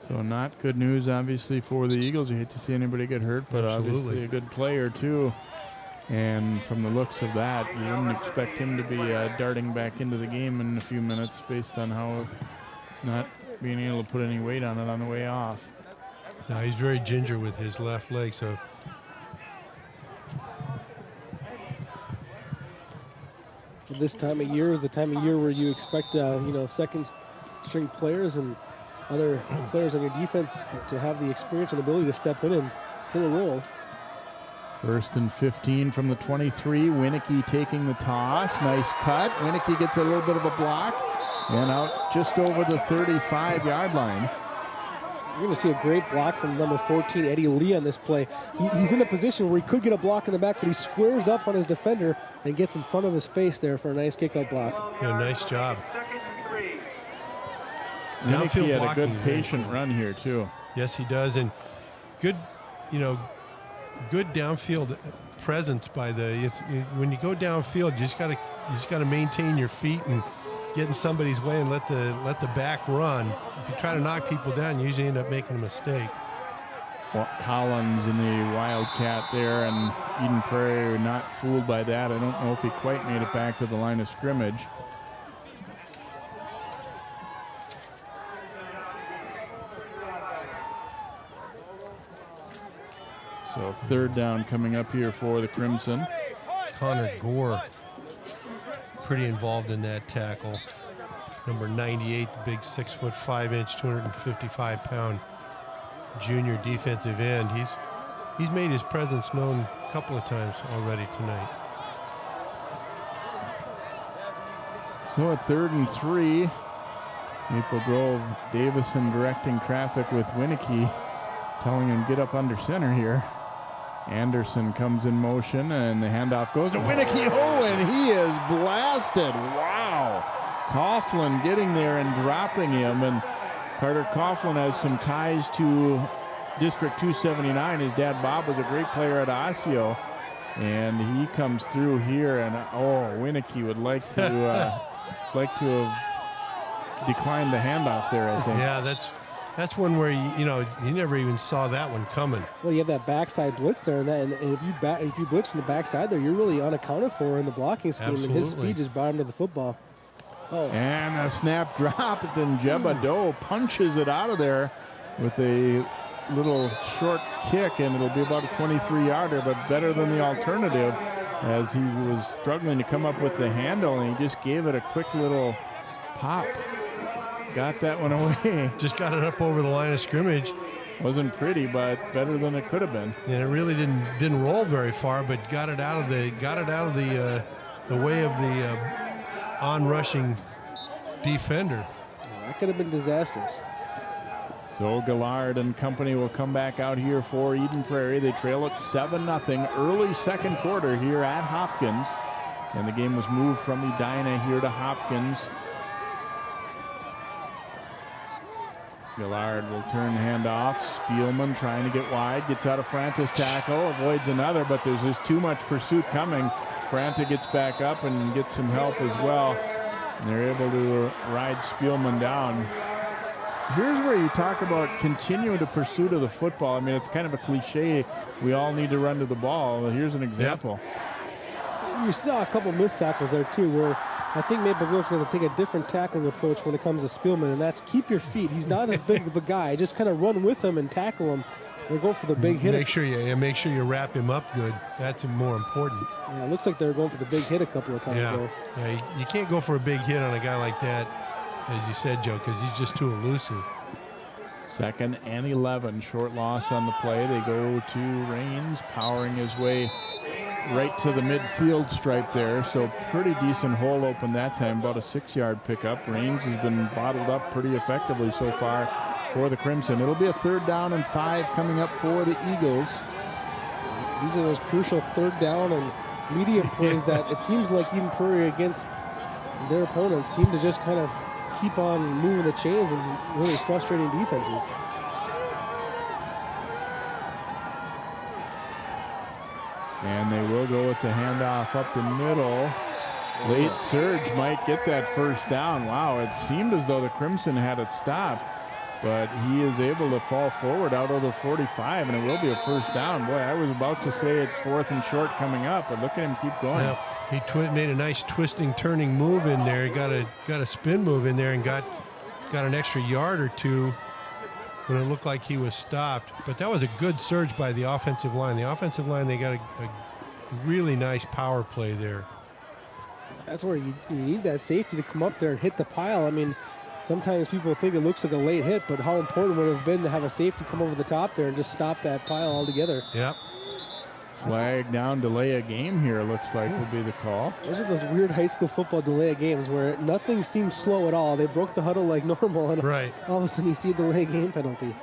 So not good news, obviously, for the Eagles. You hate to see anybody get hurt, but Absolutely. obviously a good player, too. And from the looks of that, you wouldn't expect him to be darting back into the game in a few minutes based on how not being able to put any weight on it on the way off. Now he's very ginger with his left leg, so This time of year is the time of year where you expect second string players and other players on your defense to have the experience and ability to step in and fill a role. 1st and 15 from the 23. Winnicky taking the toss. Nice cut. Winnicky gets a little bit of a block and out just over the 35-yard line. You're going to see a great block from number 14, Eddie Lee, on this play. He's in a position where he could get a block in the back, but he squares up on his defender and gets in front of his face there for a nice kick-out block. yeah, nice job. Winnicky had a blocking, good patient run here, too. Yes, he does, and good downfield presence by when you go downfield, you just got to maintain your feet and get in somebody's way and let the back run. If you try to knock people down, you usually end up making a mistake. Well, Collins in the Wildcat there, and Eden Prairie are not fooled by that. I don't know if he quite made it back to the line of scrimmage. So 3rd down coming up here for the Crimson. Connor Gore, pretty involved in that tackle. Number 98, big 6'5", 255-pound junior defensive end. He's made his presence known a couple of times already tonight. So at 3rd and 3, Maple Grove, Davison directing traffic with Winnicky, telling him get up under center here. Anderson comes in motion, and the handoff goes to Winnicky. Oh, and he is blasted. Wow. Coughlin getting there and dropping him. And Carter Coughlin has some ties to District 279. His dad, Bob, was a great player at Osseo. And he comes through here, and Winnicky would like to have declined the handoff there, I think. Yeah, that's one where you never even saw that one coming. Well, you have that backside blitz there, and if you blitz from the backside there, you're really unaccounted for in the blocking scheme. Absolutely. And his speed just brought him to the football. Oh, and a snap drop, and then Jebba Doe punches it out of there with a little short kick, and it'll be about a 23-yarder, but better than the alternative, as he was struggling to come up with the handle, and he just gave it a quick little pop. Got that one away. Just got it up over the line of scrimmage. Wasn't pretty, but better than it could have been. And it really didn't roll very far, but got it out of the way of the on-rushing defender. yeah, that could have been disastrous. So Gillard and company will come back out here for Eden Prairie. They trail at 7-0 early second quarter here at Hopkins. And the game was moved from Edina here to Hopkins. Gillard will turn the hand off. Spielman trying to get wide, gets out of Franta's tackle, avoids another, but there's just too much pursuit coming. Franta gets back up and gets some help as well. And they're able to ride Spielman down. here's where you talk about continuing the pursuit of the football. I mean, it's kind of a cliche. We all need to run to the ball. Well, here's an example. You saw a couple missed tackles there too, where I think Maple Grove's going to take a different tackling approach when it comes to Spielman, and that's keep your feet. He's not as big of a guy. Just kind of run with him and tackle him. They're going for the big hit. Make sure you wrap him up good. That's more important. Yeah, it looks like they were going for the big hit a couple of times there. Yeah, you can't go for a big hit on a guy like that, as you said, Joe, because he's just too elusive. 2nd and 11, short loss on the play. They go to Rains, powering his way right to the midfield stripe there. So pretty decent hole open that time, about a 6-yard pickup. Rains has been bottled up pretty effectively so far for the Crimson. It'll be a 3rd down and 5 coming up for the Eagles. These are those crucial 3rd down and medium plays that it seems like Eden Prairie against their opponents seem to just kind of keep on moving the chains and really frustrating defenses. And they will go with the handoff up the middle. Late surge might get that 1st down. Wow, it seemed as though the Crimson had it stopped, but he is able to fall forward out of the 45, and it will be a 1st down. Boy, I was about to say it's 4th and short coming up, but look at him keep going. Yeah, he made a nice twisting, turning move in there. He got a spin move in there and got an extra yard or two when it looked like he was stopped. But that was a good surge by the offensive line. The offensive line, they got a really nice power play there. That's where you need that safety to come up there and hit the pile. I mean, sometimes people think it looks like a late hit, but how important would it have been to have a safety come over the top there and just stop that pile altogether? Yep. Flag down, delay a game here, looks like would be the call. Those are those weird high school football delay of games where nothing seems slow at all. They broke the huddle like normal, and all of a sudden you see a delay game penalty.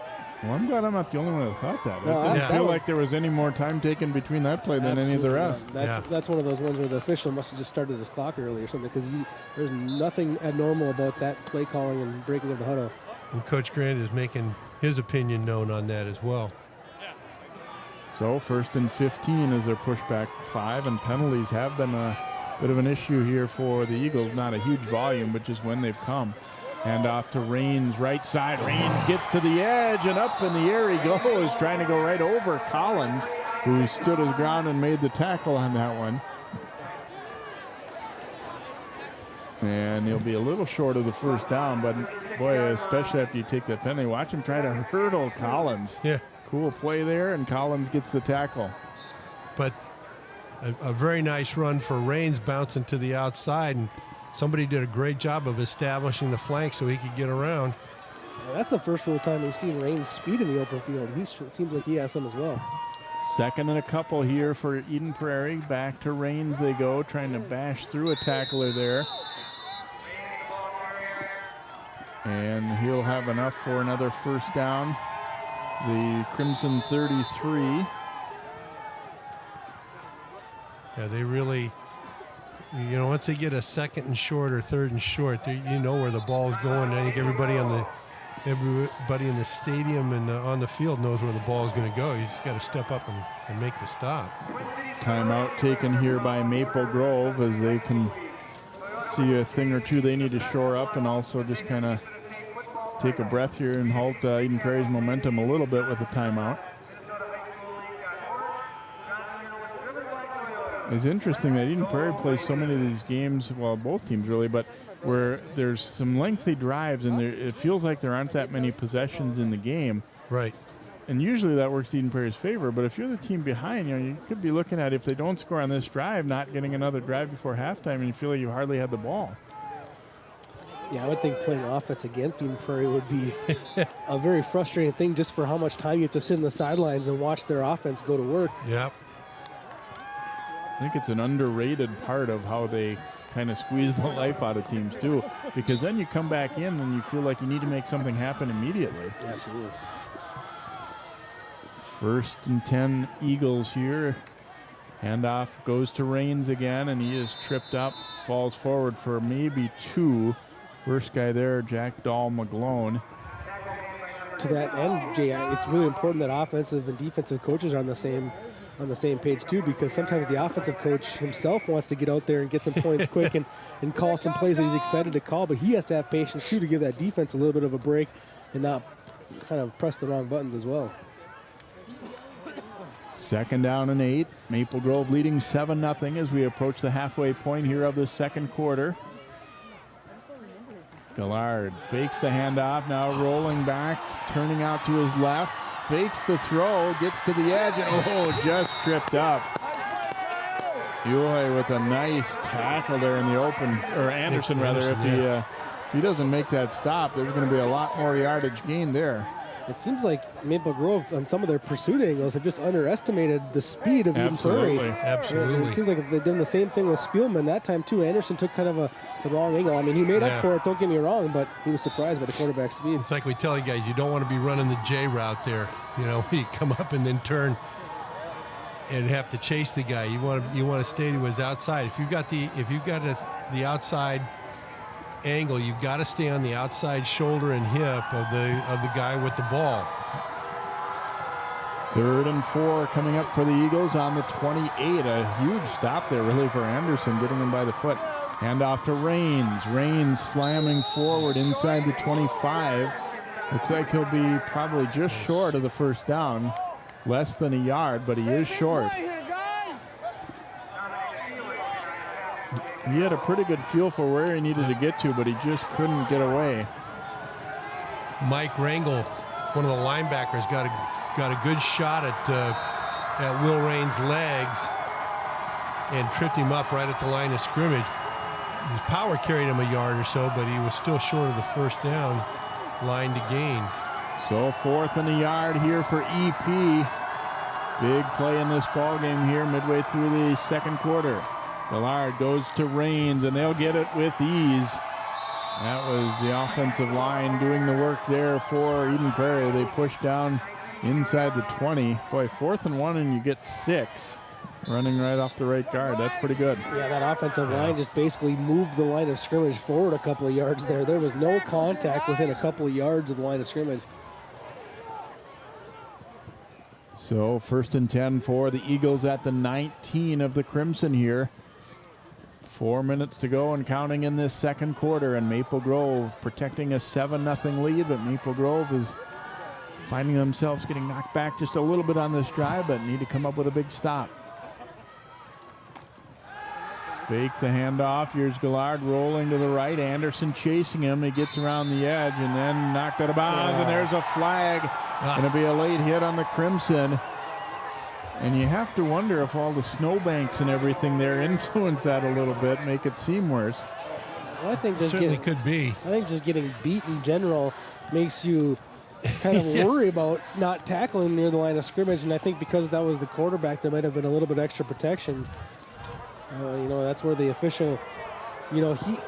Well, I'm glad I'm not the only one that thought that. No, It didn't feel like there was any more time taken between that play than any of the rest. That's one of those ones where the official must have just started his clock early or something, because there's nothing abnormal about that play calling and breaking of the huddle. And Coach Grant is making his opinion known on that as well. So 1st and 15 as they're pushed back 5, and penalties have been a bit of an issue here for the Eagles. Not a huge volume, but just when they've come. Hand off to Rains, right side. Rains gets to the edge, and up in the air he goes, trying to go right over Collins, who stood his ground and made the tackle on that one. And he'll be a little short of the 1st down, but boy, especially after you take that penalty, watch him try to hurdle Collins. Yeah. Cool play there, and Collins gets the tackle. But a very nice run for Rains, bouncing to the outside, and somebody did a great job of establishing the flank so he could get around. Yeah, that's the first real time we've seen Rains speed in the open field. It seems like he has some as well. 2nd and a couple here for Eden Prairie. Back to Rains they go, trying to bash through a tackler there. And he'll have enough for another 1st down. The Crimson 33. Yeah, they really, once they get a 2nd and short or 3rd and short, you know where the ball's going. I think everybody in the stadium and on the field knows where the ball is going to go. You just got to step up and make the stop. Timeout taken here by Maple Grove as they can see a thing or two they need to shore up, and also just kind of take a breath here and halt Eden Prairie's momentum a little bit with a timeout. It's interesting that Eden Prairie plays so many of these games, well, both teams really, but where there's some lengthy drives and it feels like there aren't that many possessions in the game. Right. And usually that works Eden Prairie's favor, but if you're the team behind, you could be looking at, if they don't score on this drive, not getting another drive before halftime, and you feel like you hardly had the ball. Yeah, I would think playing offense against Eden Prairie would be a very frustrating thing, just for how much time you have to sit in the sidelines and watch their offense go to work. Yep. I think it's an underrated part of how they kind of squeeze the life out of teams too, because then you come back in and you feel like you need to make something happen immediately. Absolutely. 1st and 10 Eagles here. Handoff goes to Rains again, and he is tripped up, falls forward for maybe 2. First guy there, Jack Dahl McGlone. To that end, Jay, it's really important that offensive and defensive coaches are on the same page too, because sometimes the offensive coach himself wants to get out there and get some points quick and call some plays that he's excited to call, but he has to have patience too to give that defense a little bit of a break and not kind of press the wrong buttons as well. 2nd down and 8. Maple Grove leading 7-0 as we approach the halfway point here of the second quarter. Gillard fakes the handoff, now rolling back, turning out to his left, fakes the throw, gets to the edge, and just tripped up. Uwe with a nice tackle there in the open, or Anderson rather. If he doesn't make that stop, there's going to be a lot more yardage gained there. It seems like Maple Grove on some of their pursuit angles have just underestimated the speed of Eden Prairie. Absolutely. It seems like they've done the same thing with Spielman that time too. Anderson took kind of the wrong angle. I mean, he made up for it, don't get me wrong, but he was surprised by the quarterback's speed. It's like we tell you guys, you don't want to be running the J route there. You know, you come up and then turn and have to chase the guy. You want to stay to his outside. If you've got the outside angle, you've got to stay on the outside shoulder and hip of the guy with the ball. 3rd and 4 coming up for the Eagles on the 28. A huge stop there really for Anderson, getting him by the foot. Handoff to Rains. Rains slamming forward inside the 25. Looks like he'll be probably just short of the first down. Less than a yard, but he is short. He had a pretty good feel for where he needed to get to, but he just couldn't get away. Mike Rangel, one of the linebackers, got a good shot at Will Rain's legs and tripped him up right at the line of scrimmage. His power carried him a yard or so, but he was still short of the first down line to gain. So 4th and a yard here for EP. Big play in this ball game here midway through the second quarter. Gillard goes to Rains, and they'll get it with ease. That was the offensive line doing the work there for Eden Prairie. They push down inside the 20. Boy, 4th and 1, and you get 6. Running right off the right guard. That's pretty good. Yeah, that offensive line just basically moved the line of scrimmage forward a couple of yards there. There was no contact within a couple of yards of the line of scrimmage. So 1st and 10 for the Eagles at the 19 of the Crimson here. 4 minutes to go and counting in this second quarter, and Maple Grove protecting a 7-0 lead, but Maple Grove is finding themselves getting knocked back just a little bit on this drive, but need to come up with a big stop. Fake the handoff. Here's Gillard rolling to the right. Anderson chasing him. He gets around the edge and then knocked out of bounds, and there's a flag. Going to be a late hit on the Crimson. And you have to wonder if all the snowbanks and everything there influence that a little bit, make it seem worse. Well, I think could be. I think just getting beat in general makes you kind of worry about not tackling near the line of scrimmage. And I think because that was the quarterback, there might have been a little bit extra protection. That's where the official,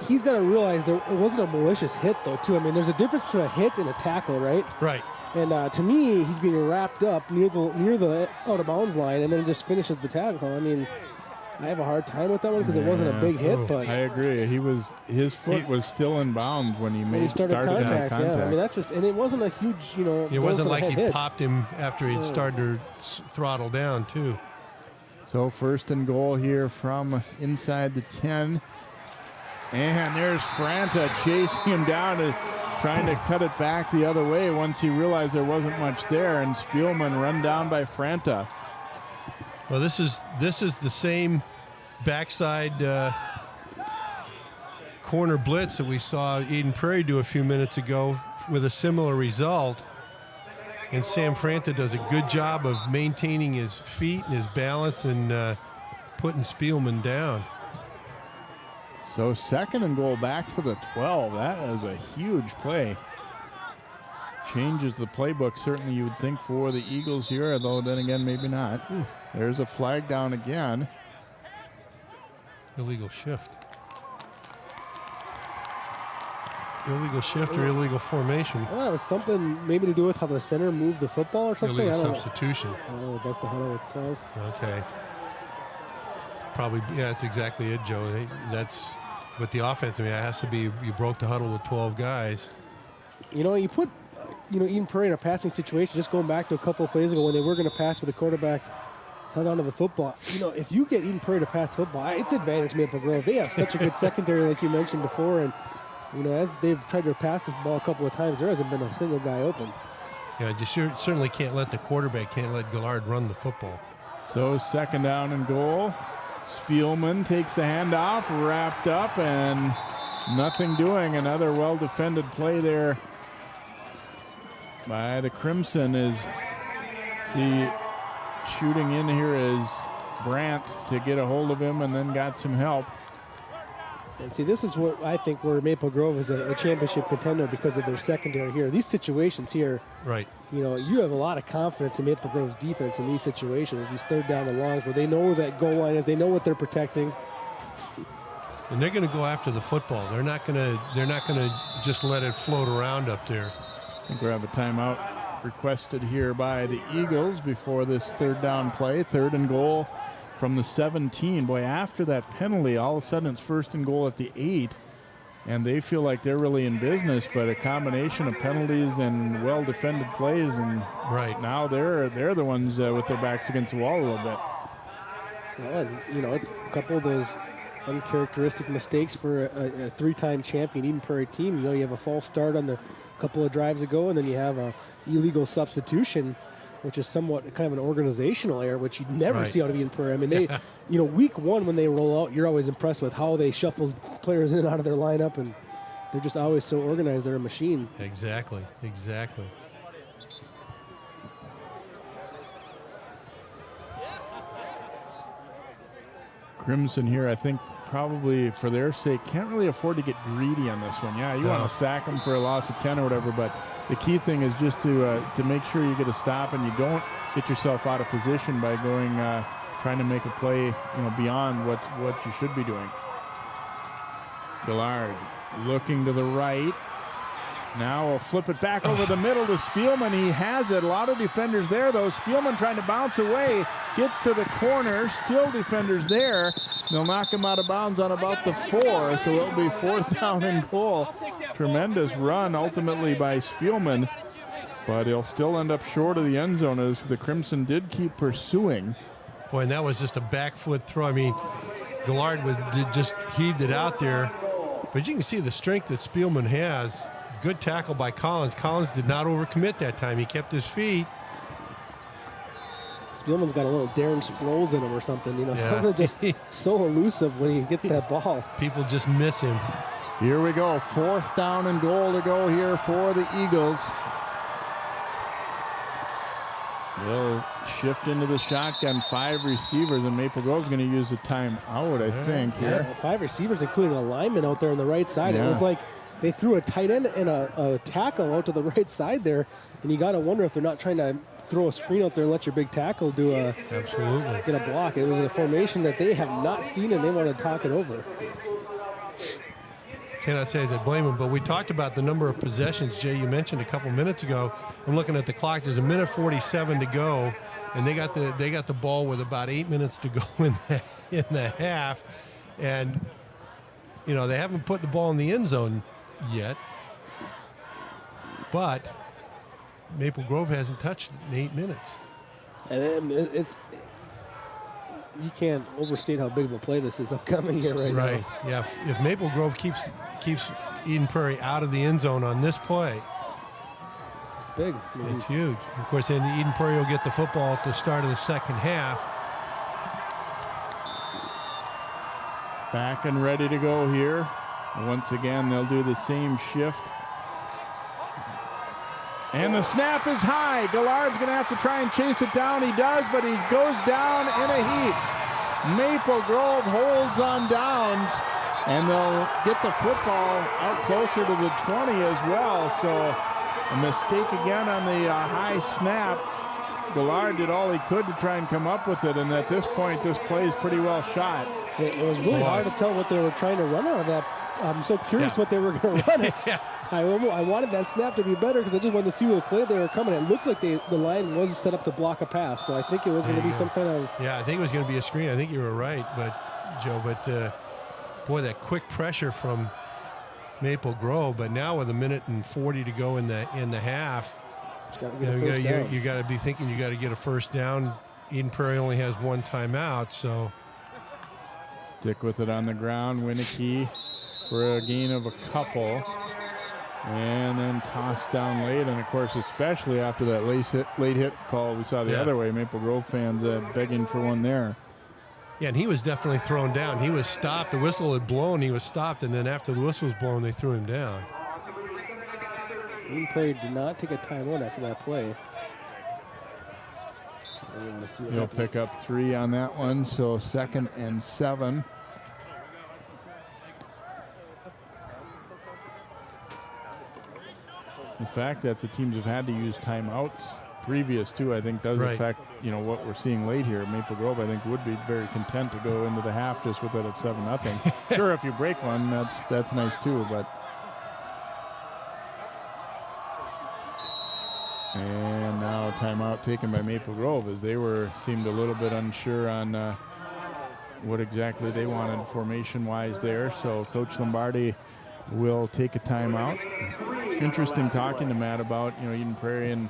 he's got to realize it wasn't a malicious hit, though, too. I mean, there's a difference between a hit and a tackle, right? Right. And to me, he's being wrapped up near the out of bounds line, and then just finishes the tackle. I mean, I have a hard time with that one because it wasn't a big hit, but I agree. His foot was still in bounds when he started contact. Yeah, I mean that's just, and it wasn't a huge, It wasn't like he hit. popped him after he'd started to throttle down too. So 1st and goal here from inside the 10, and there's Franta chasing him down and trying to cut it back the other way once he realized there wasn't much there, and Spielman run down by Franta. Well, this is the same backside corner blitz that we saw Eden Prairie do a few minutes ago with a similar result. And Sam Franta does a good job of maintaining his feet and his balance and putting Spielman down. So 2nd and goal back to the 12. That is a huge play. Changes the playbook, certainly you would think, for the Eagles here, although then again, maybe not. There's a flag down again. Illegal shift. Illegal shift or illegal formation. I thought it was something maybe to do with how the center moved the football or something. Illegal substitution. Oh, about the huddle itself. Okay. Probably, yeah, that's exactly it, Joe. That's with the offense. I mean, it has to be you broke the huddle with 12 guys. You put, Eden Prairie in a passing situation, just going back to a couple of plays ago when they were going to pass with the quarterback held onto the football. If you get Eden Prairie to pass football, it's advantage Maple Grove. They have such a good secondary, like you mentioned before, and You know, as they've tried to pass the ball a couple of times, there hasn't been a single guy open. Yeah, you certainly can't let the quarterback, can't let Gillard run the football. So 2nd down and goal. Spielman takes the handoff, wrapped up, and nothing doing. Another well-defended play there by the Crimson. Is the shooting in here is Brandt to get a hold of him, and then got some help. And see, this is what I think where Maple Grove is a championship contender because of their secondary here. These situations here, right? You know, you have a lot of confidence in Maple Grove's defense in these situations, these 3rd down and longs, where they know where that goal line is, they know what they're protecting, and they're going to go after the football. They're not going to just let it float around up there. I think we have a timeout requested here by the Eagles before this 3rd down play. 3rd and goal from the 17. Boy, after that penalty, all of a sudden it's 1st and goal at the 8, and they feel like they're really in business. But a combination of penalties and well-defended plays, and now they're the ones with their backs against the wall a little bit. Well, you know, it's a couple of those uncharacteristic mistakes for a 3-time champion Eden Prairie team. You know, you have a false start on the couple of drives ago, and then you have a illegal substitution, which is somewhat kind of an organizational error, which you never see out of Eden Prairie. I mean, they, you know, week 1 when they roll out, you're always impressed with how they shuffle players in and out of their lineup, and they're just always so organized. They're a machine. Exactly. Crimson here, I think, probably for their sake, can't really afford to get greedy on this one. Yeah, you want to sack them for a loss of 10 or whatever, but the key thing is just to make sure you get a stop and you don't get yourself out of position by going trying to make a play, you know, beyond what you should be doing. Gillard looking to the right. Now we'll flip it back over the middle to Spielman. He has it. A lot of defenders there, though. Spielman trying to bounce away. Gets to the corner. Still defenders there. They'll knock him out of bounds on about the 4, so it'll be 4th down and goal. Tremendous run ultimately by Spielman, but he'll still end up short of the end zone as the Crimson did keep pursuing. Boy, and that was just a back foot throw. I mean, Gillard just heaved it out there, but you can see the strength that Spielman has. Good tackle by Collins. Collins did not overcommit that time. He kept his feet. Spielman's got a little Darren Sproles in him or something. You know, something just so elusive when he gets that ball. People just miss him. Here we go. 4th down and goal to go here for the Eagles. They'll shift into the shotgun. 5 receivers, and Maple Grove's going to use a timeout, I think. Yeah, here. 5 receivers, including a lineman out there on the right side. Yeah. It was like they threw a tight end and a tackle out to the right side there, and you got to wonder if they're not trying to throw a screen out there and let your big tackle get a block. It was a formation that they have not seen, and they want to talk it over. Cannot say as I blame him, but we talked about the number of possessions, Jay, you mentioned a couple minutes ago. I'm looking at the clock. There's 1:47 to go, and they got the ball with about 8 minutes to go in the half, and you know they haven't put the ball in the end zone yet, but Maple Grove hasn't touched it in 8 minutes. And you can't overstate how big of a play this is upcoming here right now. Right. Yeah. If Maple Grove keeps Eden Prairie out of the end zone on this play, it's big. It's huge. Of course, then Eden Prairie will get the football at the start of the second half. Back and ready to go here. Once again, they'll do the same shift. And the snap is high. Gillard's going to have to try and chase it down. He does, but he goes down in a heap. Maple Grove holds on downs, and they'll get the football out closer to the 20 as well. So a mistake again on the high snap. Gillard did all he could to try and come up with it, and at this point, this play is pretty well shot. It was really hard to tell what they were trying to run out of that. I'm so curious what they were going to run it. I wanted that snap to be better because I just wanted to see what play they were coming. It looked like the line was set up to block a pass, so I think it was going to be some kind of... Yeah, I think it was going to be a screen. I think you were right, Joe. But boy, that quick pressure from Maple Grove. But now with 1:40 to go in the half, you got to be thinking you got to get a first down. Eden Prairie only has one timeout, so... Stick with it on the ground. Winnicky for a gain of a couple. And then tossed down late, and of course, especially after that late hit call we saw the other way, Maple Grove fans begging for one there. Yeah, and he was definitely thrown down. He was stopped. The whistle had blown. He was stopped, and then after the whistle was blown, they threw him down. Prairie did not take a timeout after that play. He'll pick up 3 on that one, so 2nd and 7. The fact that the teams have had to use timeouts previous to, I think, does affect, what we're seeing late here. Maple Grove, I think, would be very content to go into the half just with it at 7-0. Sure, if you break one, that's nice too, but. And now a timeout taken by Maple Grove as they seemed a little bit unsure on what exactly they wanted formation-wise there. So Coach Lombardi will take a timeout. Interesting talking to Matt about, Eden Prairie, and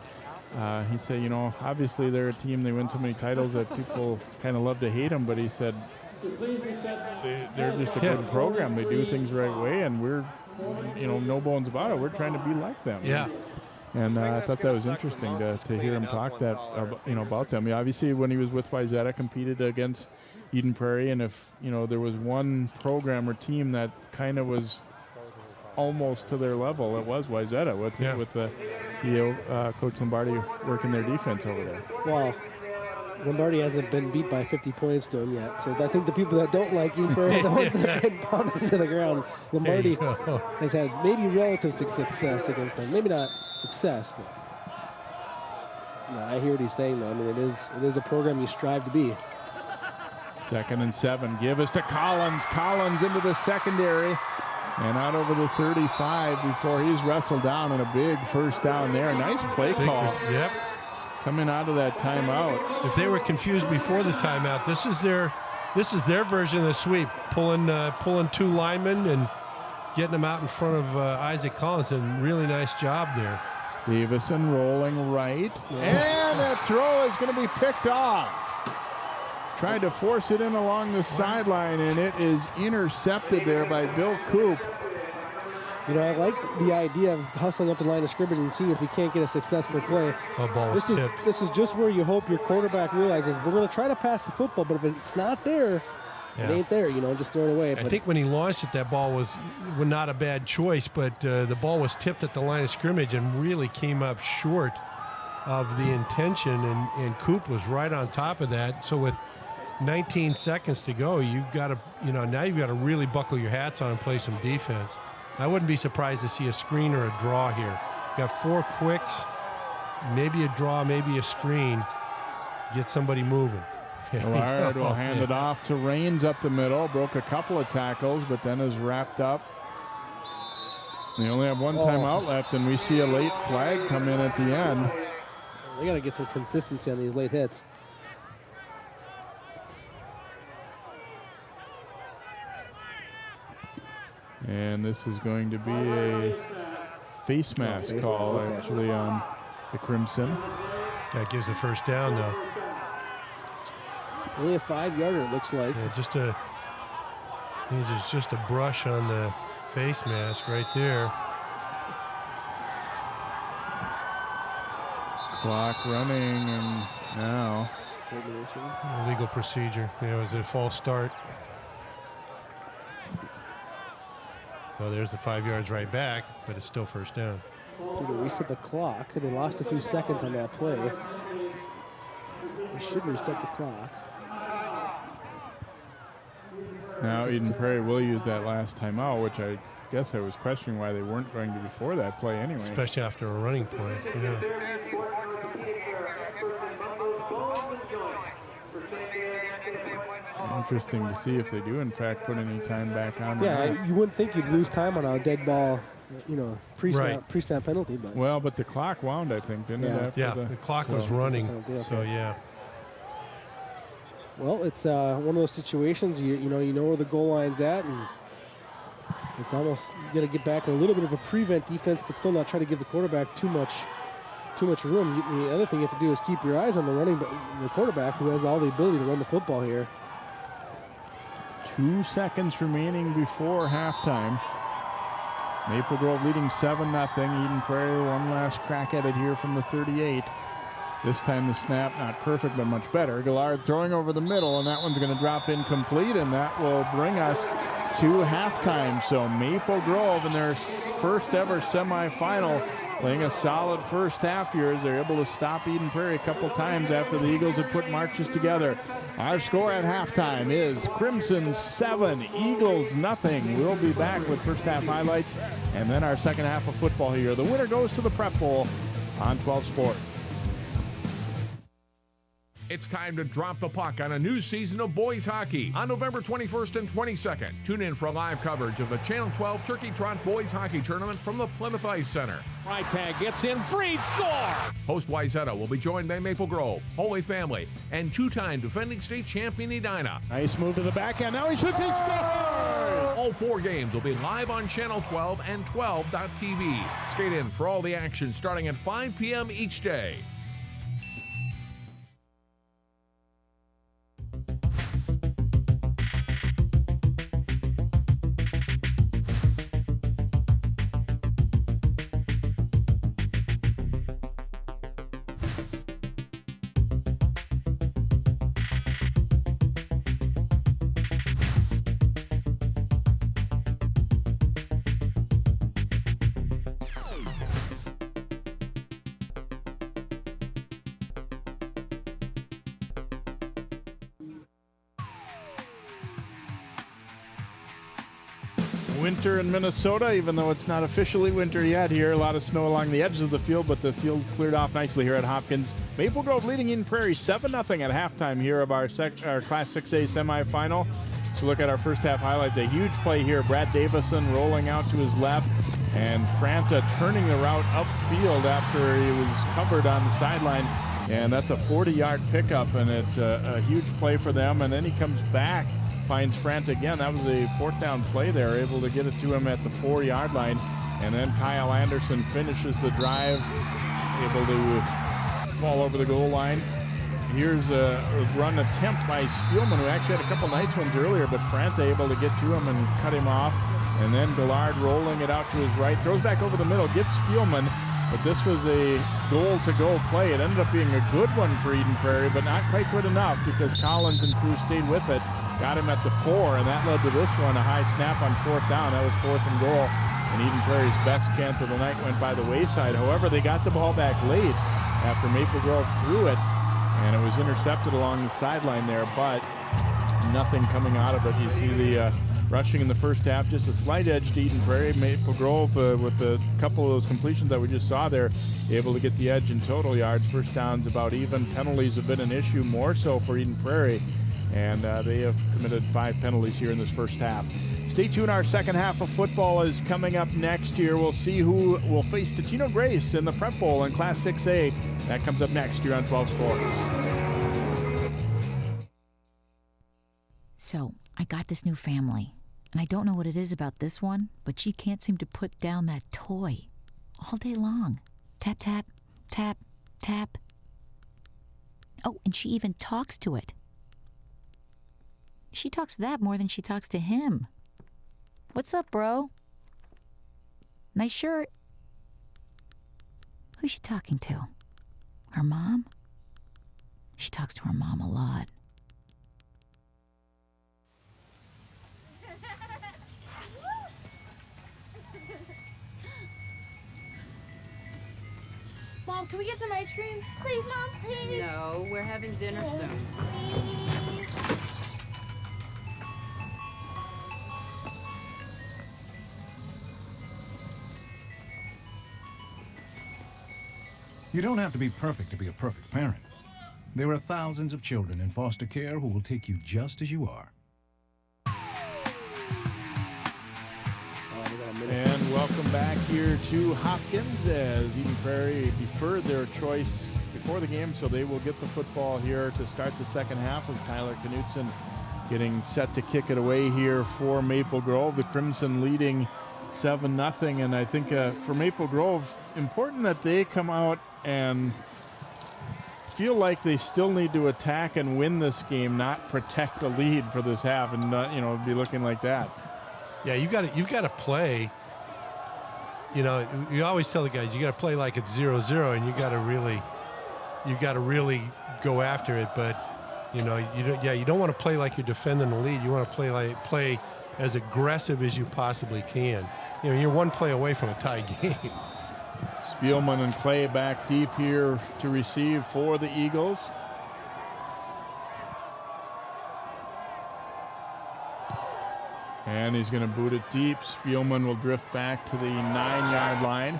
he said, obviously they're a team, they win so many titles that people kind of love to hate them, but he said they're just a good program. They do things the right way, and we're, no bones about it. We're trying to be like them. Yeah. And I thought that was interesting to hear him talk that, about them. Obviously, when he was with Wayzata, competed against Eden Prairie, and if, there was one program or team that kind of was almost to their level, it was Wayzata with Coach Lombardi working their defense over there. Well, Lombardi hasn't been beat by 50 points to him yet, so I think the people that don't like Eden Prairie are the ones that have been pounded into the ground. Lombardi has had maybe relative success against them, maybe not success, but I hear what he's saying though. I mean, it is a program you strive to be. 2nd and 7. Give us to Collins. Collins into the secondary. And out over the 35 before he's wrestled down, and a big first down there. Nice play call. Yep. Coming out of that timeout. If they were confused before the timeout, this is their version of the sweep. Pulling 2 linemen and getting them out in front of Isaac Collins. And really nice job there. Davison rolling right. And that throw is going to be picked off. Tried to force it in along the sideline, and it is intercepted there by Bill Coop. I like the idea of hustling up the line of scrimmage and seeing if we can't get a successful play. This is just where you hope your quarterback realizes we're going to try to pass the football, but if it's not there, it ain't there. Just throw it away. I think when he launched it, that ball was not a bad choice, but the ball was tipped at the line of scrimmage and really came up short of the intention, and Coop was right on top of that. So with 19 seconds to go, you've got to, now you've got to really buckle your hats on and play some defense. I wouldn't be surprised to see a screen or a draw here. You got 4 quicks, maybe a draw, maybe a screen. Get somebody moving. Allard will hand it off to Rains up the middle. Broke a couple of tackles, but then is wrapped up. They only have one timeout left, and we see a late flag come in at the end. They got to get some consistency on these late hits. And this is going to be a face mask call, actually, on the Crimson. That gives the first down, though. Only a 5-yarder, it looks like. Yeah, just a brush on the face mask right there. Clock running, and now. Illegal procedure. It was a false start. So there's the 5 yards right back, but it's still first down. Did they reset the clock? They lost a few seconds on that play. They should reset the clock. Now Eden Prairie will use that last timeout, which I guess I was questioning why they weren't going to before that play anyway. Especially after a running play. Yeah. Interesting to see if they do, in fact, put any time back on. Yeah, you wouldn't think you'd lose time on a dead ball, pre-snap penalty. But well, but the clock wound, I think, didn't it? After the clock was running, so yeah. Well, it's one of those situations, you know where the goal line's at, and it's almost, you got to get back in a little bit of a prevent defense, but still not try to give the quarterback too much room. The other thing you have to do is keep your eyes on the quarterback, who has all the ability to run the football here. 2 seconds remaining before halftime. Maple Grove leading 7-0. Eden Prairie one last crack at it here from the 38. This time the snap not perfect, but much better. Gillard throwing over the middle, and that one's going to drop incomplete, and that will bring us to halftime. So Maple Grove in their first ever semifinal, playing a solid first half here as they're able to stop Eden Prairie a couple times after the Eagles had put marches together. Our score at halftime is Crimson 7, Eagles 0. We'll be back with first half highlights and then our second half of football here. The winner goes to the Prep Bowl on 12 Sport. It's time to drop the puck on a new season of boys hockey on November 21st and 22nd. Tune in for live coverage of the Channel 12 Turkey Trot Boys Hockey Tournament from the Plymouth Ice Center. Right tag gets in, free score! Host Wayzata will be joined by Maple Grove, Holy Family, and two-time defending state champion Edina. Nice move to the backhand, now he shoots, he scores! All 4 games will be live on Channel 12 and 12.tv. Skate in for all the action starting at 5 p.m. each day. Winter in Minnesota, even though it's not officially winter yet here. A lot of snow along the edges of the field, but the field cleared off nicely here at Hopkins. Maple Grove leading Eden Prairie 7-0 at halftime here of our Class 6A semifinal. So look at our first half highlights. A huge play here. Brad Davison rolling out to his left, and Franta turning the route upfield after he was covered on the sideline. And that's a 40-yard pickup, and it's a huge play for them. And then he comes back, finds Franta again. That was a 4th down play there, able to get it to him at the 4-yard line. And then Kyle Anderson finishes the drive, able to fall over the goal line. Here's a run attempt by Spielman, who actually had a couple nice ones earlier, but Franta able to get to him and cut him off. And then Gillard rolling it out to his right, throws back over the middle, gets Spielman. But this was a goal-to-go play. It ended up being a good one for Eden Prairie, but not quite good enough because Collins and crew stayed with it. Got him at the 4, and that led to this one, a high snap on 4th down. That was 4th and goal, and Eden Prairie's best chance of the night went by the wayside. However, they got the ball back late after Maple Grove threw it, and it was intercepted along the sideline there, but nothing coming out of it. You see the rushing in the first half, just a slight edge to Eden Prairie. Maple Grove, with a couple of those completions that we just saw there, able to get the edge in total yards. First downs about even. Penalties have been an issue, more so for Eden Prairie, and they have committed 5 penalties here in this first half. Stay tuned. Our second half of football is coming up next year. We'll see who will face Totino Grace in the Prep Bowl in Class 6A. That comes up next year on 12 Sports. So, I got this new family, and I don't know what it is about this one, but she can't seem to put down that toy all day long. Tap, tap, tap, tap. Oh, and she even talks to it. She talks to that more than she talks to him. What's up, bro? Nice shirt. Who's she talking to? Her mom? She talks to her mom a lot. Mom, can we get some ice cream? Please, Mom, please. No, we're having dinner soon. Please. You don't have to be perfect to be a perfect parent. There are thousands of children in foster care who will take you just as you are. And welcome back here to Hopkins as Eden Prairie deferred their choice before the game, so they will get the football here to start the second half with Tyler Knutson getting set to kick it away here for Maple Grove. The Crimson leading 7-0, and I think for Maple Grove, important that they come out and feel like they still need to attack and win this game, not protect a lead for this half and not, be looking like that. Yeah, you've got to play. You always tell the guys you got to play like it's 0-0, and you got to really go after it. But you don't want to play like you're defending the lead. You want to play as aggressive as you possibly can. You're one play away from a tie game. Spielman and Clay back deep here to receive for the Eagles. And he's going to boot it deep. Spielman will drift back to the 9-yard line.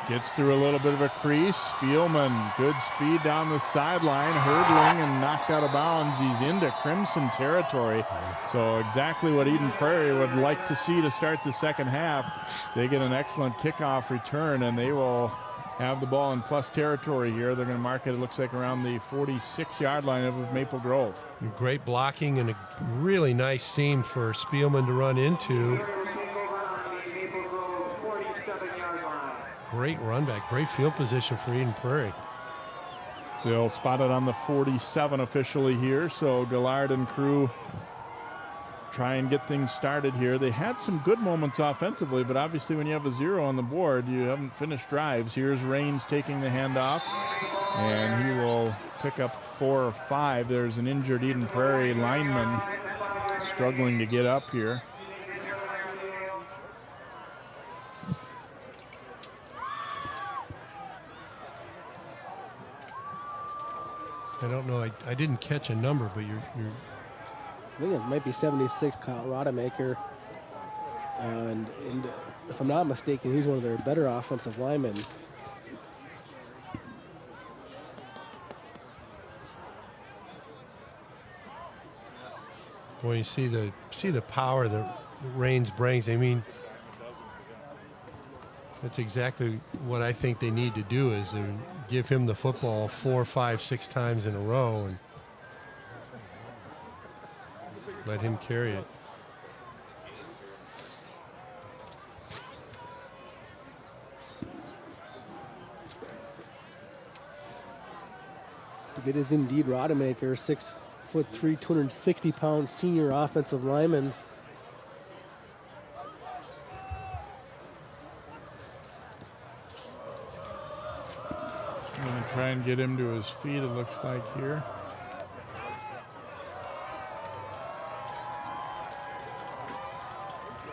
Gets through a little bit of a crease. Spielman, good speed down the sideline, hurdling and knocked out of bounds. He's into Crimson territory. So exactly what Eden Prairie would like to see to start the second half. They get an excellent kickoff return, and they will have the ball in plus territory here. They're going to mark it, it looks like, around the 46-yard line of Maple Grove. Great blocking and a really nice seam for Spielman to run into. Great run back, great field position for Eden Prairie. They'll spot it on the 47 officially here, so Gillard and crew try and get things started here. They had some good moments offensively, but obviously when you have a 0 on the board, you haven't finished drives. Here's Raines taking the handoff, and he will pick up 4 or 5. There's an injured Eden Prairie lineman struggling to get up here. I don't know. I didn't catch a number, but you're I think it might be 76, Kyle Rodemaker. And if I'm not mistaken, he's one of their better offensive linemen. When you see the power that Raines brings, I mean, that's exactly what I think they need to do, is to give him the football 4, 5, 6 times in a row and let him carry it. It is indeed Rodemaker, 6'3", 260-pound senior offensive lineman. I'm going to try and get him to his feet, it looks like here.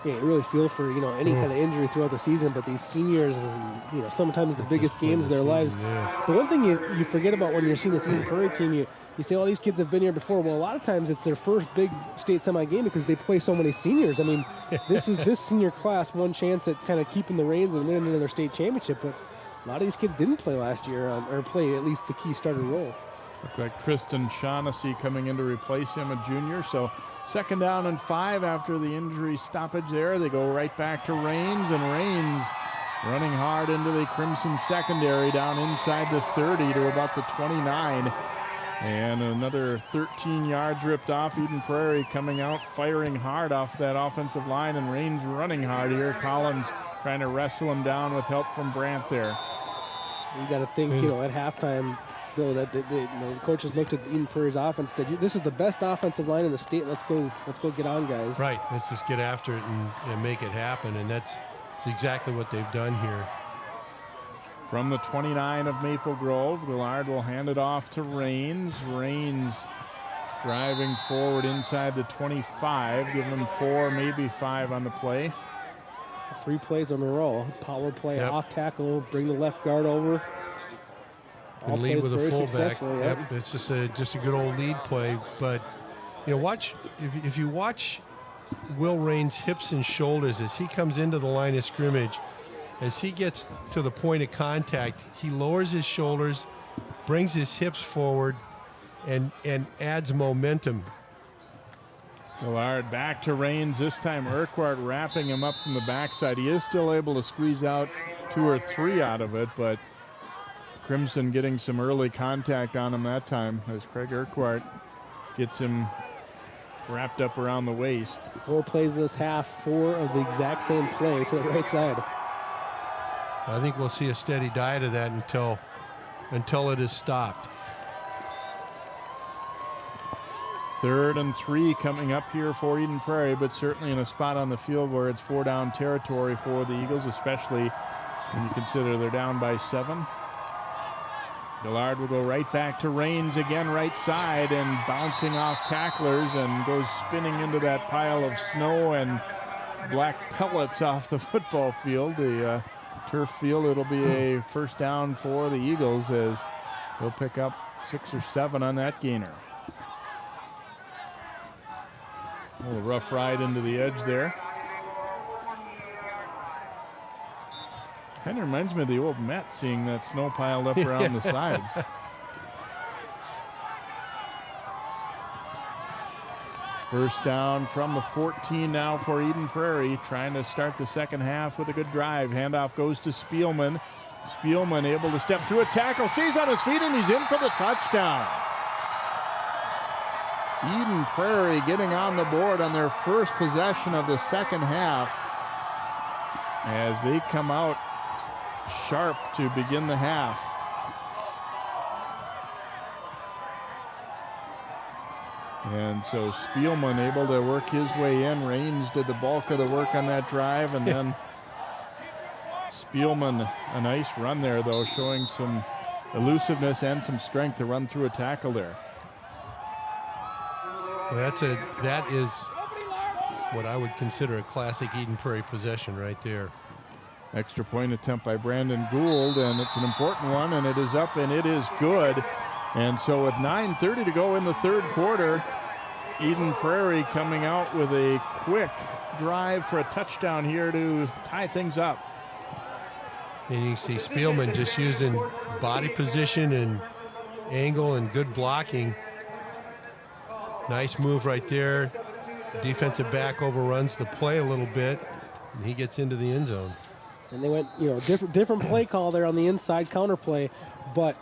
Yeah, you really feel for, any kind of injury throughout the season, but these seniors, and, sometimes the biggest games of their lives. Yeah. The one thing you forget about when you're seeing this Eden Prairie team, you say, oh, these kids have been here before. Well, a lot of times it's their first big state semi game because they play so many seniors. I mean, this senior class one chance at kind of keeping the reins and winning another state championship, but a lot of these kids didn't play last year or play at least the key starter role. Looked like Tristan Shaughnessy coming in to replace him, a junior. So 2nd down and 5 after the injury stoppage there. They go right back to Raines, and Raines running hard into the Crimson secondary down inside the 30 to about the 29. And another 13 yards ripped off. Eden Prairie coming out, firing hard off that offensive line, and Raines running hard here. Collins trying to wrestle him down with help from Brandt there. You got to think, at halftime, though, that the coaches looked at Eden Prairie's offense and said, this is the best offensive line in the state. Let's go get on, guys. Right. Let's just get after it and make it happen. And that's exactly what they've done here. From the 29 of Maple Grove, Gillard will hand it off to Raines. Raines driving forward inside the 25, giving them 4, maybe 5 on the play. 3 plays in a row. Power play, off tackle, bring the left guard over. All lead with a fullback. Yep. It's just a good old lead play. But watch if you watch Will Raines' hips and shoulders as he comes into the line of scrimmage, as he gets to the point of contact, he lowers his shoulders, brings his hips forward, and adds momentum. Gillard back to Raines. This time Urquhart wrapping him up from the backside. He is still able to squeeze out 2 or 3 out of it, but Crimson getting some early contact on him that time as Craig Urquhart gets him wrapped up around the waist. 4 plays this half, 4 of the exact same play to the right side. I think we'll see a steady diet of that until until it is stopped. 3rd and 3 coming up here for Eden Prairie, but certainly in a spot on the field where it's 4-down territory for the Eagles, especially when you consider they're down by 7. Gillard will go right back to Raines again, right side, and bouncing off tacklers and goes spinning into that pile of snow and black pellets off the football field, the turf field. It'll be a first down for the Eagles as they'll pick up 6 or 7 on that gainer. A little rough ride into the edge there. Kind of reminds me of the old Met, seeing that snow piled up around the sides. First down from the 14 now for Eden Prairie, trying to start the second half with a good drive. Handoff goes to Spielman. Spielman able to step through a tackle, stays on his feet, and he's in for the touchdown. Eden Prairie getting on the board on their first possession of the second half as they come out sharp to begin the half. And so Spielman able to work his way in. Raines did the bulk of the work on that drive, and then Spielman, a nice run there though, showing some elusiveness and some strength to run through a tackle there. That is what I would consider a classic Eden Prairie possession right there. Extra point attempt by Brandon Gould, and it's an important one, and it is up and it is good. And so with 9:30 to go in the third quarter, Eden Prairie coming out with a quick drive for a touchdown here to tie things up. And you see Spielman just using body position and angle and good blocking. Nice move right there. Defensive back overruns the play a little bit, and he gets into the end zone. And they went, different play call there on the inside counter play, but,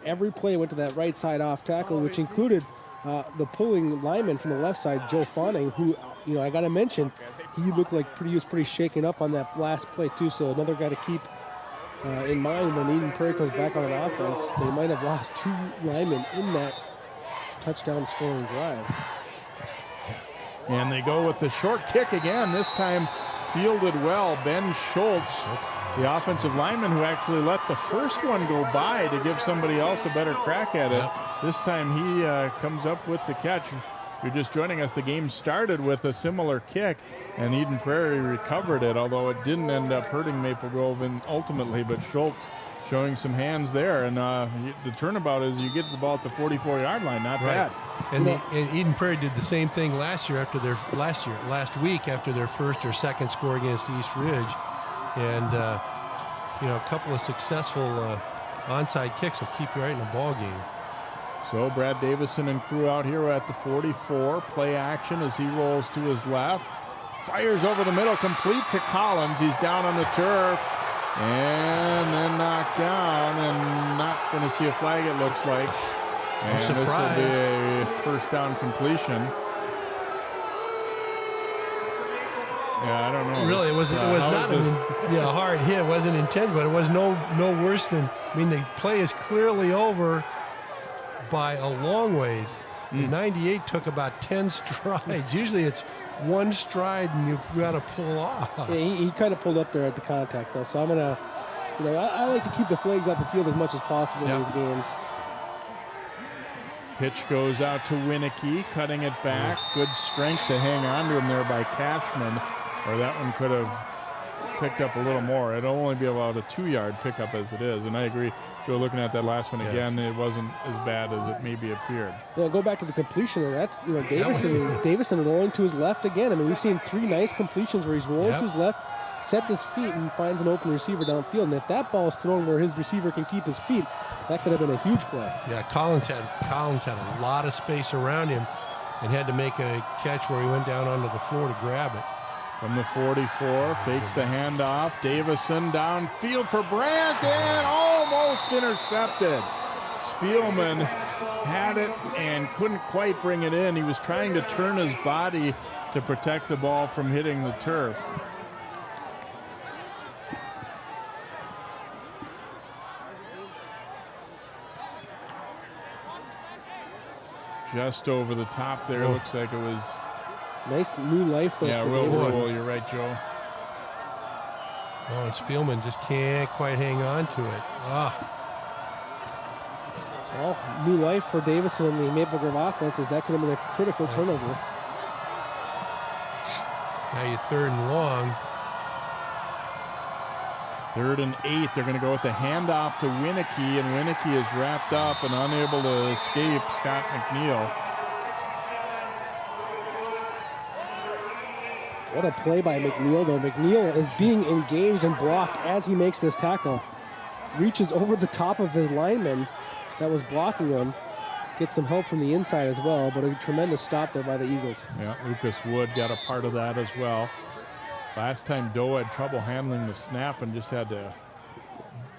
every play went to that right side off tackle, which included the pulling lineman from the left side, Joe Fawning, who, I got to mention, he looked like he was pretty shaken up on that last play too. So another guy to keep in mind when Eden Prairie comes back on an offense. They might have lost 2 linemen in that touchdown scoring drive. And they go with the short kick again, this time fielded well. Ben Schultz, the offensive lineman who actually let the first one go by to give somebody else a better crack at it. This time he comes up with the catch. If you're just joining us, the game started with a similar kick, and Eden Prairie recovered it, although it didn't end up hurting Maple Grove ultimately, but Schultz showing some hands there. And the turnabout is you get the ball at the 44-yard line, not bad. And Eden Prairie did the same thing last week after their first or second score against East Ridge. And, a couple of successful onside kicks will keep you right in a ball game. So Brad Davison and crew out here at the 44. Play action as he rolls to his left. Fires over the middle, complete to Collins. He's down on the turf and then knocked down, and not going to see a flag, it looks like. And this will be a first down completion. Yeah, I don't know. Really, it was not a hard hit. It wasn't intended, but it was no worse than. The play is clearly over by a long ways. 98 took about 10 strides. Usually it's one stride and you got to pull off. Yeah, he kind of pulled up there at the contact though. So I'm gonna, I like to keep the flags off the field as much as possible in these games. Pitch goes out to Winicky, cutting it back. Good strength to hang on to him there by Cashman, or that one could have picked up a little more. It'll only be about a 2-yard pickup as it is. And I agree, Joe, looking at that last one again, it wasn't as bad as it maybe appeared. Go back to the completion, and that's Davison rolling to his left again. We've seen 3 nice completions where he's rolling to his left, sets his feet, and finds an open receiver downfield. And if that ball is thrown where his receiver can keep his feet, that could have been a huge play. Yeah, Collins had a lot of space around him and had to make a catch where he went down onto the floor to grab it. From the 44, fakes the handoff. Davison downfield for Brandt and almost intercepted. Spielman had it and couldn't quite bring it in. He was trying to turn his body to protect the ball from hitting the turf. just over the top there. Looks like it was. Nice new life though. Yeah, for real Davison. cool. You're right, Joe. Oh, and Spielman just can't quite hang on to it. Well, new life for Davison in the Maple Grove offense is that could have been a critical turnover. Now you're 3rd and long. 3rd and 8. They're going to go with the handoff to Winicky, and Winicky is wrapped up and unable to escape Scott McNeil. What a play by McNeil, though. McNeil is being engaged and blocked as he makes this tackle. Reaches over the top of his lineman that was blocking him. Gets some help from the inside as well, but a tremendous stop there by the Eagles. Yeah, Lucas Wood got a part of that as well. Last time Doe had trouble handling the snap and just had to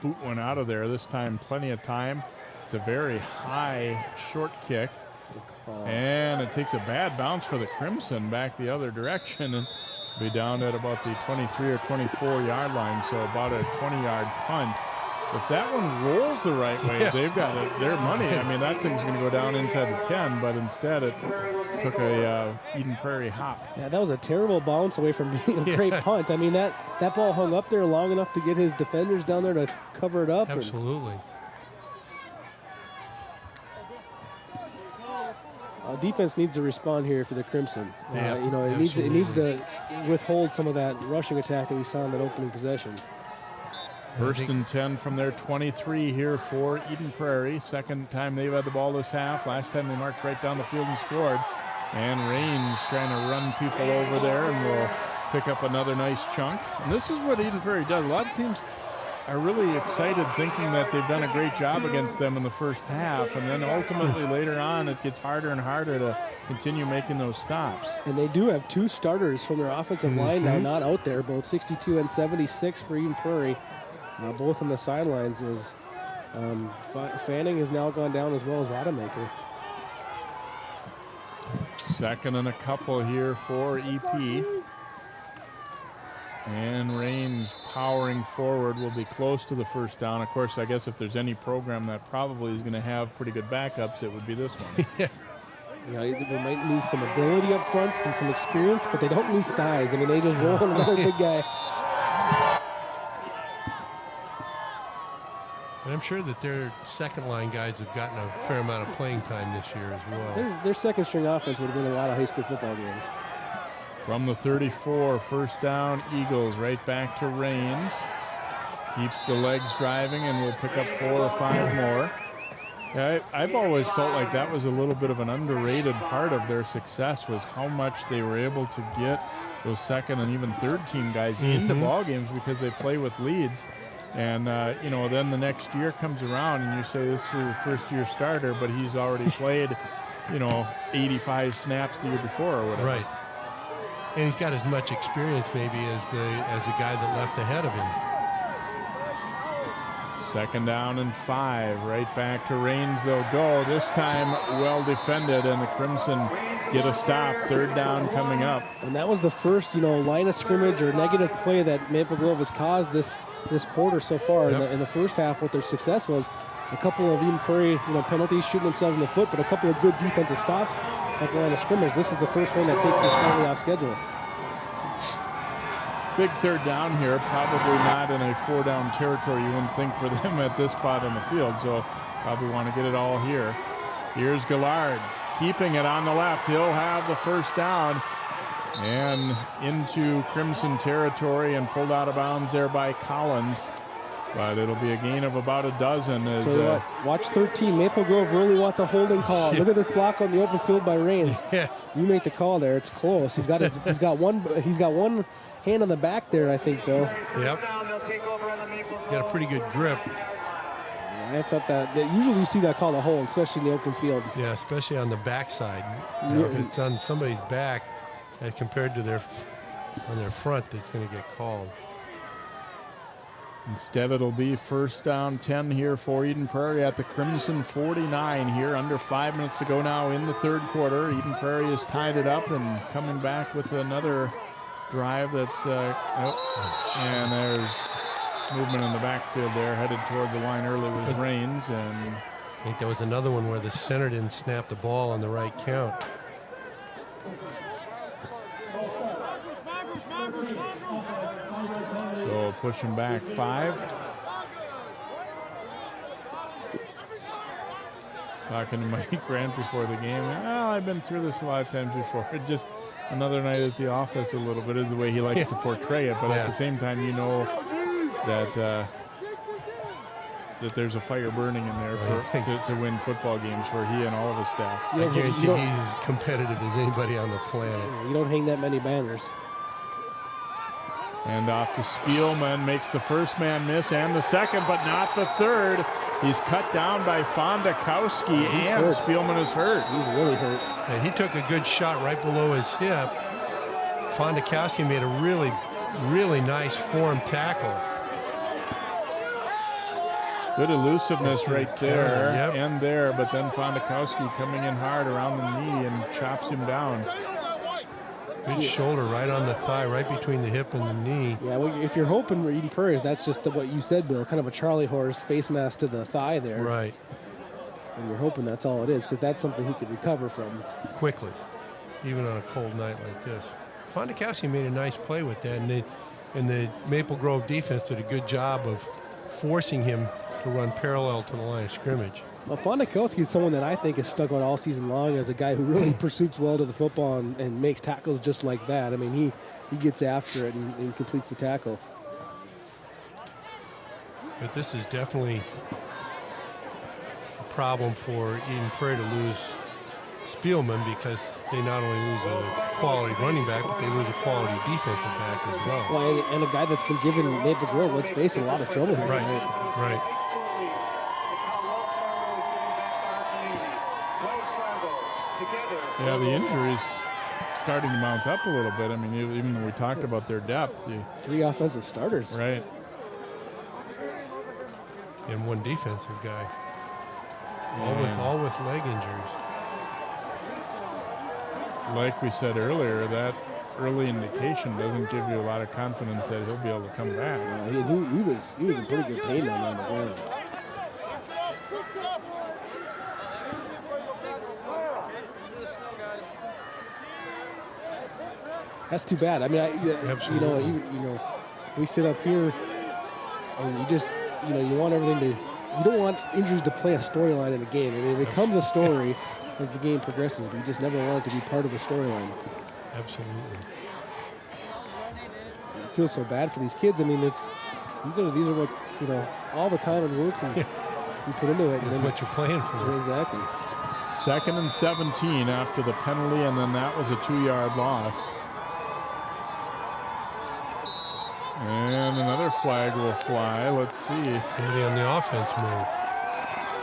boot one out of there. This time, plenty of time. It's a very high short kick. And it takes a bad bounce for the Crimson back the other direction and be down at about the 23 or 24 yard line, so about a 20-yard punt. If that one rolls the right way, they've got their money. I mean, that thing's going to go down inside the 10, but instead it took a Eden Prairie hop. Yeah, that was a terrible bounce away from being a great punt. I mean, that ball hung up there long enough to get his defenders down there to cover it up. Absolutely. Defense needs to respond here for the Crimson. Yeah, you know, it needs to withhold some of that rushing attack that we saw in that opening possession. 1st and 10 from their 23 here for Eden Prairie. Second time they've had the ball this half. Last time they marched right down the field and scored. And Raines trying to run people over there and will pick up another nice chunk. And this is what Eden Prairie does. A lot of teams are really excited thinking that they've done a great job against them in the first half, and then ultimately later on it gets harder and harder to continue making those stops. And they do have 2 starters from their offensive line now not out there, both 62 and 76 for Eden Prairie, both on the sidelines. Is Fanning has now gone down as well as Rodemaker. 2nd and a couple here for EP. And Raines powering forward will be close to the first down. Of course, I guess if there's any program that probably is going to have pretty good backups, it would be this one. You know, they might lose some ability up front and some experience, but they don't lose size. I mean, they just roll another big guy. And I'm sure that their second line guys have gotten a fair amount of playing time this year as well. Their second string offense would have been a lot of high school football games. From the 34, first down, Eagles right back to Raines. Keeps the legs driving and will pick up 4 or 5 more. Yeah, I've always felt like that was a little bit of an underrated part of their success, was how much they were able to get those second and even third team guys into ball games because they play with leads. And, you know, then the next year comes around and you say this is a first-year starter, but he's already played, you know, 85 snaps the year before or whatever. Right. And he's got as much experience maybe as the guy that left ahead of him. 2nd down and 5. Right back to Raines they'll go. This time well defended, and the Crimson get a stop. 3rd down coming up. And that was the first, you know, line of scrimmage or negative play that Maple Grove has caused this quarter so far. In the first half, what their success was, a couple of Eden Prairie, you know, penalties shooting themselves in the foot, but a couple of good defensive stops at the line of scrimmage. This is the first one that takes them slightly off schedule. Big 3rd down here, probably not in a 4-down territory, you wouldn't think, for them at this spot on the field, so probably want to get it all here. Here's Gillard, keeping it on the left. He'll have the first down and into Crimson territory and pulled out of bounds there by Collins. But it'll be a gain of about a dozen. Tell you what, watch 13. Maple Grove really wants a holding call. Look at this block on the open field by Raines. You make the call there. It's close. He's got one hand on the back there, I think, Bill. Yep. Got a pretty good grip. I thought that usually you see that called a hold, especially in the open field. Yeah, especially on the backside. You know, if it's on somebody's back as compared to on their front, it's going to get called. Instead, it'll be first down 10 here for Eden Prairie at the Crimson 49 here. Under 5 minutes to go now in the 3rd quarter. Eden Prairie has tied it up and coming back with another drive that's and there's movement in the backfield there, headed toward the line early was Raines, and think there was another one where the center didn't snap the ball on the right count. So pushing back 5. Talking to Mike Grant before the game. Well, I've been through this a lot of times before. Just another night at the office a little bit is the way he likes to portray it. But at the same time, you know that that there's a fire burning in there to win football games for he and all of his staff. I guarantee he's as competitive as anybody on the planet. You don't hang that many banners. And off to Spielman, makes the first man miss and the second, but not the third. He's cut down by Fondakowski, and hurt. Spielman is hurt. He's really hurt. Yeah, he took a good shot right below his hip. Fondakowski made a really, really nice form tackle. Good elusiveness right there and there, but then Fondakowski coming in hard around the knee and chops him down. Good shoulder right on the thigh, right between the hip and the knee. Yeah, well, if you're hoping for Eden Prairie, that's just what you said, Bill, kind of a Charlie horse face mask to the thigh there. Right. And you're hoping that's all it is, because that's something he could recover from. Quickly, even on a cold night like this. Fondakowski made a nice play with that, and the Maple Grove defense did a good job of forcing him to run parallel to the line of scrimmage. Well, Fondakowski is someone that I think has stuck out all season long as a guy who really pursues well to the football and makes tackles just like that. I mean, he gets after it and completes the tackle. But this is definitely a problem for Eden Prairie to lose Spielman, because they not only lose a quality running back, but they lose a quality defensive back as well. Well, and a guy that's been given Maple Grove, let's face it, a lot of trouble here tonight. Right. Yeah, the injuries starting to mount up a little bit. I mean, even though we talked about their depth. 3 offensive starters. Right. And 1 defensive guy. All with leg injuries. Like we said earlier, that early indication doesn't give you a lot of confidence that he'll be able to come back. He was in pretty good pain on the ground. That's too bad. I mean, you know, we sit up here and you just, you want everything to. You don't want injuries to play a storyline in the game. I mean, it becomes a story as the game progresses, but you just never want it to be part of the storyline. Absolutely. I feel so bad for these kids. I mean, these are what all the time and work you put into it. That's what you're playing for. Exactly. 2nd and 17 after the penalty, and then that was a 2-yard loss. And another flag will fly. Let's see. Somebody on the offense move.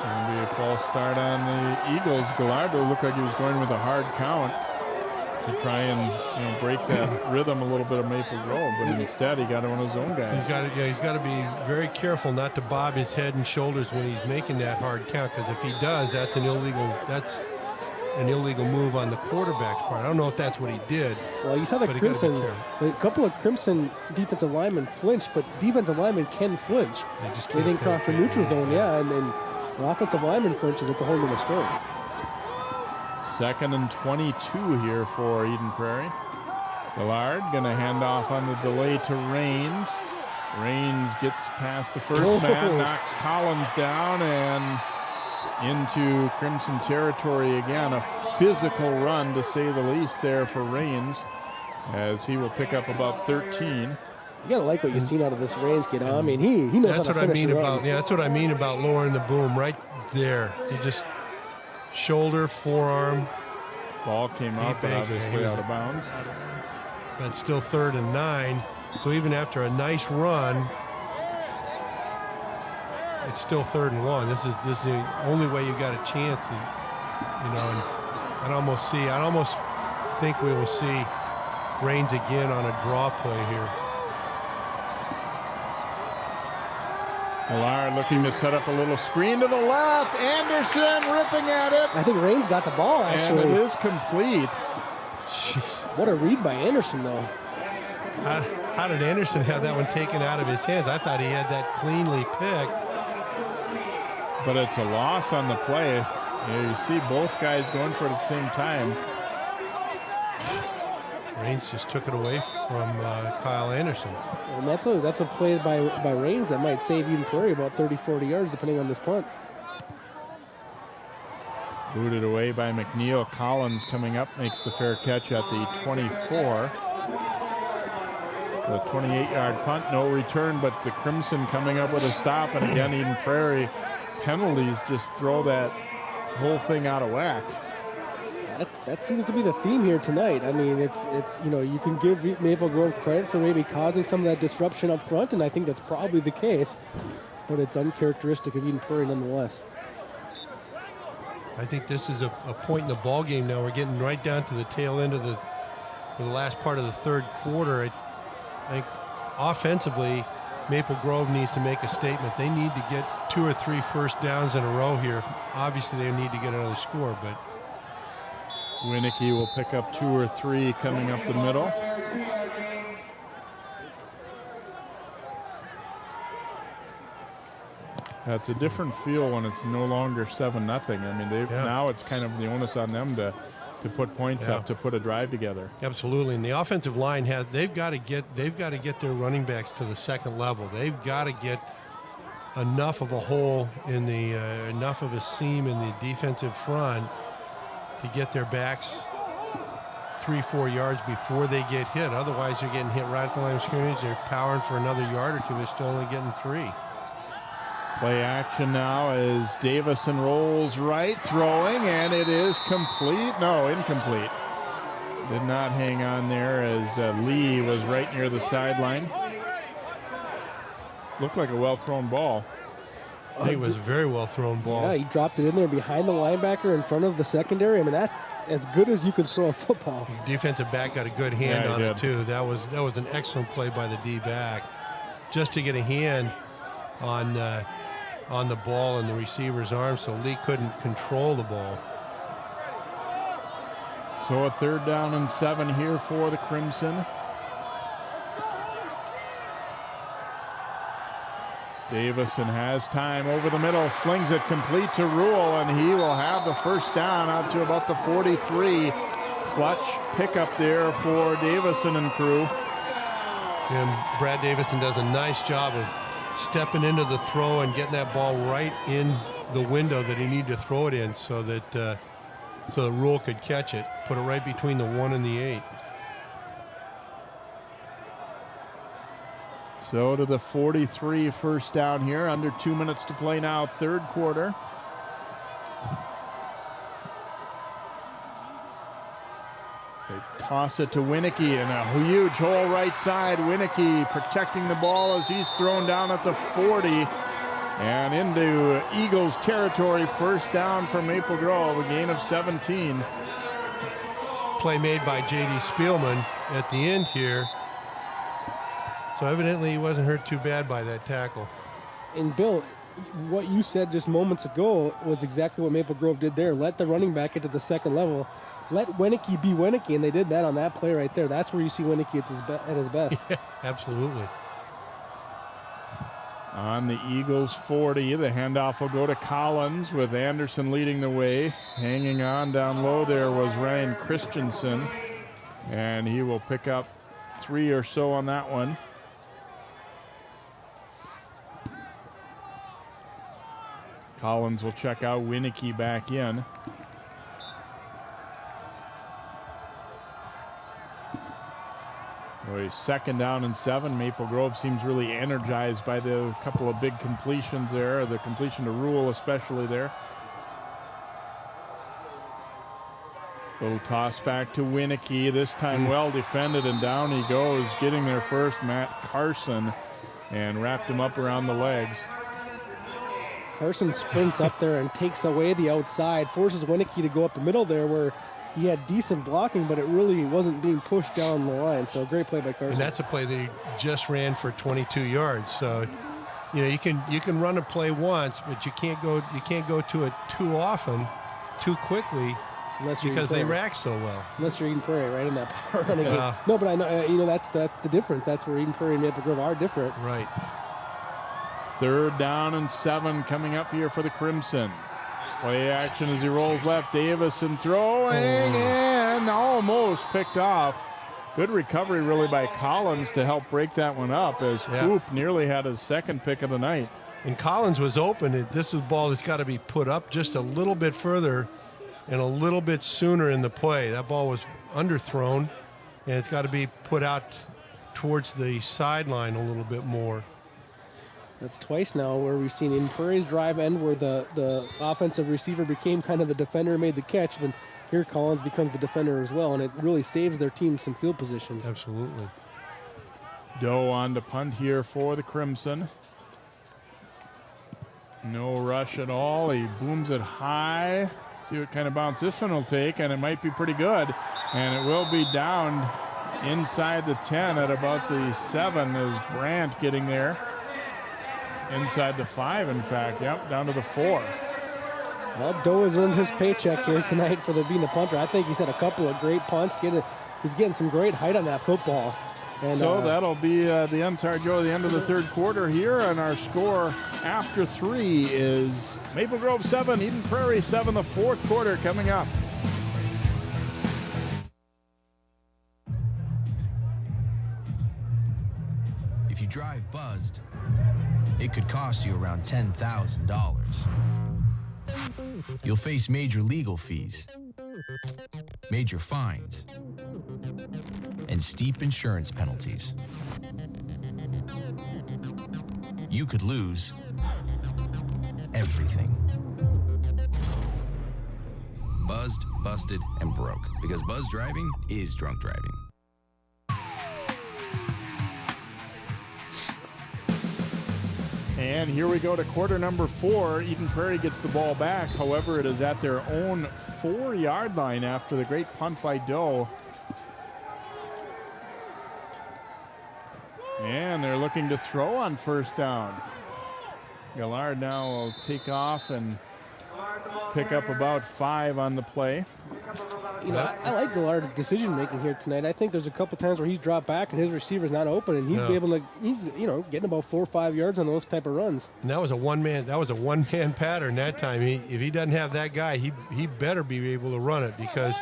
Going to be a false start on the Eagles. Gallardo looked like he was going with a hard count to try and break that rhythm a little bit of Maple Grove, but instead he got one of his own guys. He's got to be very careful not to bob his head and shoulders when he's making that hard count, because if he does, that's an illegal move on the quarterback's part. I don't know if that's what he did. Well, you saw the couple of Crimson defensive linemen flinched, but defensive linemen can flinch. They didn't cross the neutral zone, and when offensive lineman flinches, it's a whole other story. 2nd and 22 here for Eden Prairie. Gillard going to hand off on the delay to Rains. Rains gets past the first man, knocks Collins down, and into Crimson territory again. A physical run, to say the least, there for Rains, as he will pick up about 13. You gotta like what you've seen out of this Rains kid. I mean, he knows how to finish a run. That's what I mean about lowering the boom right there. He just shoulder, forearm. Ball came out, but obviously out of bounds. But still 3rd and 9. So even after a nice run, it's still 3rd and 1. This is the only way you got a chance. And I'd almost think we will see Rains again on a draw play here. Millard looking to set up a little screen to the left. Anderson ripping at it. I think Rains got the ball, actually. And it is complete. Jeez. What a read by Anderson, though. How did Anderson have that one taken out of his hands? I thought he had that cleanly picked. but it's a loss on the play. You see both guys going for it at the same time. Raines just took it away from Kyle Anderson. And that's a play by Raines that might save Eden Prairie about 30, 40 yards depending on this punt. Booted away by McNeil. Collins coming up makes the fair catch at the 24. The 28-yard punt, no return, but the Crimson coming up with a stop. And again, Eden Prairie penalties just throw that whole thing out of whack. That seems to be the theme here tonight. I mean, it's you can give Maple Grove credit for maybe causing some of that disruption up front, and I think that's probably the case. But it's uncharacteristic of Eden Prairie nonetheless. I think this is a point in the ball game now. We're getting right down to the tail end of the last part of the third quarter. I think offensively, Maple Grove needs to make a statement. They need to get 2 or 3 first downs in a row here. Obviously, they need to get another score, but Winnicky will pick up 2 or 3 coming up the middle. That's a different feel when it's no longer 7-0. I mean, now it's kind of the onus on them to put points up, to put a drive together. Absolutely, and the offensive line they've got to get their running backs to the second level. They've got to get enough of a hole in the enough of a seam in the defensive front to get their backs 3-4 yards before they get hit. Otherwise, you're getting hit right at the line of scrimmage. They're powering for another yard or 2. They're still only getting 3. Play action now as Davison rolls right, throwing, and it is complete. No, incomplete. Did not hang on there as Lee was right near the sideline. Looked like a well-thrown ball. I think it was a very well-thrown ball. Yeah, he dropped it in there behind the linebacker in front of the secondary. I mean, that's as good as you can throw a football. The defensive back got a good hand on it, too. That was an excellent play by the D-back. Just to get a hand on the ball in the receiver's arm, so Lee couldn't control the ball. So a 3rd down and 7 here for the Crimson. Davison has time over the middle, slings it complete to Rule, and he will have the first down out to about the 43. Clutch pickup there for Davison and crew. And Brad Davison does a nice job of stepping into the throw and getting that ball right in the window that he needed to throw it in, so that Rule could catch it, put it right between the 1 and the 8. So to the 43, first down here, under 2 minutes to play now, 3rd quarter. They toss it to Winnicky in a huge hole right side. Winnicky protecting the ball as he's thrown down at the 40 and into Eagles territory. First down for Maple Grove, a gain of 17. Play made by J.D. Spielman at the end here. So evidently he wasn't hurt too bad by that tackle. And Bill, what you said just moments ago was exactly what Maple Grove did there. Let the running back get to the second level. Let Winnicky be Winnicky, and they did that on that play right there. That's where you see Winnicky at his best. Yeah, absolutely. On the Eagles 40, the handoff will go to Collins with Anderson leading the way. Hanging on down low there was Ryan Christensen, and he will pick up 3 or so on that one. Collins will check out, Winnicky back in. So a 2nd down and 7. Maple Grove seems really energized by the couple of big completions there, the completion to Rule especially there. Little toss back to Winnicky, this time well defended, and down he goes, getting there first, Matt Carson, and wrapped him up around the legs. Carson sprints up there and takes away the outside, forces Winnicky to go up the middle there where he had decent blocking, but it really wasn't being pushed down the line. So great play by Carson. And that's a play that he just ran for 22 yards. So, you can run a play once, but you can't go to it too often, too quickly, because they rack so well. Unless you're Eden Prairie, right, in that power running game. No, but I know that's the difference. That's where Eden Prairie and Maple Grove are different. Right. 3rd down and 7 coming up here for the Crimson. Play action as he rolls left. Davison throwing and almost picked off. Good recovery really by Collins to help break that one up as Coop nearly had his 2nd pick of the night. And Collins was open. This is a ball that's got to be put up just a little bit further and a little bit sooner in the play. That ball was underthrown, and it's got to be put out towards the sideline a little bit more. That's twice now where we've seen in Prairie's drive end where the offensive receiver became kind of the defender, made the catch, but here Collins becomes the defender as well, and it really saves their team some field position. Absolutely. Doe on to punt here for the Crimson. No rush at all. He booms it high. See what kind of bounce this one will take, and it might be pretty good. And it will be down inside the 10 at about the 7 as Brandt getting there. Inside the 5, in fact. Yep, down to the 4. Well, Doe has earned his paycheck here tonight for being the punter. I think he's had a couple of great punts. He's getting some great height on that football. And, so that'll be the Unsar Joe at the end of the 3rd quarter here, and our score after 3 is Maple Grove 7, Eden Prairie 7, the 4th quarter coming up. If you drive buzzed, it could cost you around $10,000. You'll face major legal fees, major fines, and steep insurance penalties. You could lose everything. Buzzed, busted, and broke, because buzz driving is drunk driving. And here we go to quarter number 4. Eden Prairie gets the ball back. However, it is at their own 4-yard line after the great punt by Doe. And they're looking to throw on 1st down. Gallard now will take off and pick up about 5 on the play. You know, I like Gallard's decision making here tonight. I think there's a couple times where he's dropped back and his receiver's not open, and he's getting about 4 or 5 yards on those type of runs. And that was a one-man pattern that time. If he doesn't have that guy, he better be able to run it, because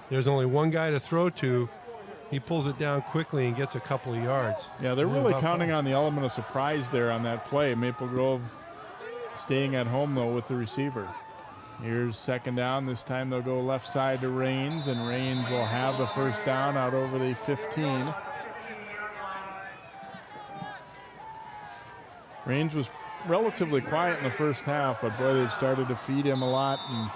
there's only one guy to throw to. He pulls it down quickly and gets a couple of yards. Yeah, they're really counting on the element of surprise there on that play. Maple Grove staying at home, though, with the receiver. Here's 2nd down. This time they'll go left side to Rains, and Rains will have the 1st down out over the 15. Rains was relatively quiet in the 1st half, but boy, they've started to feed him a lot, and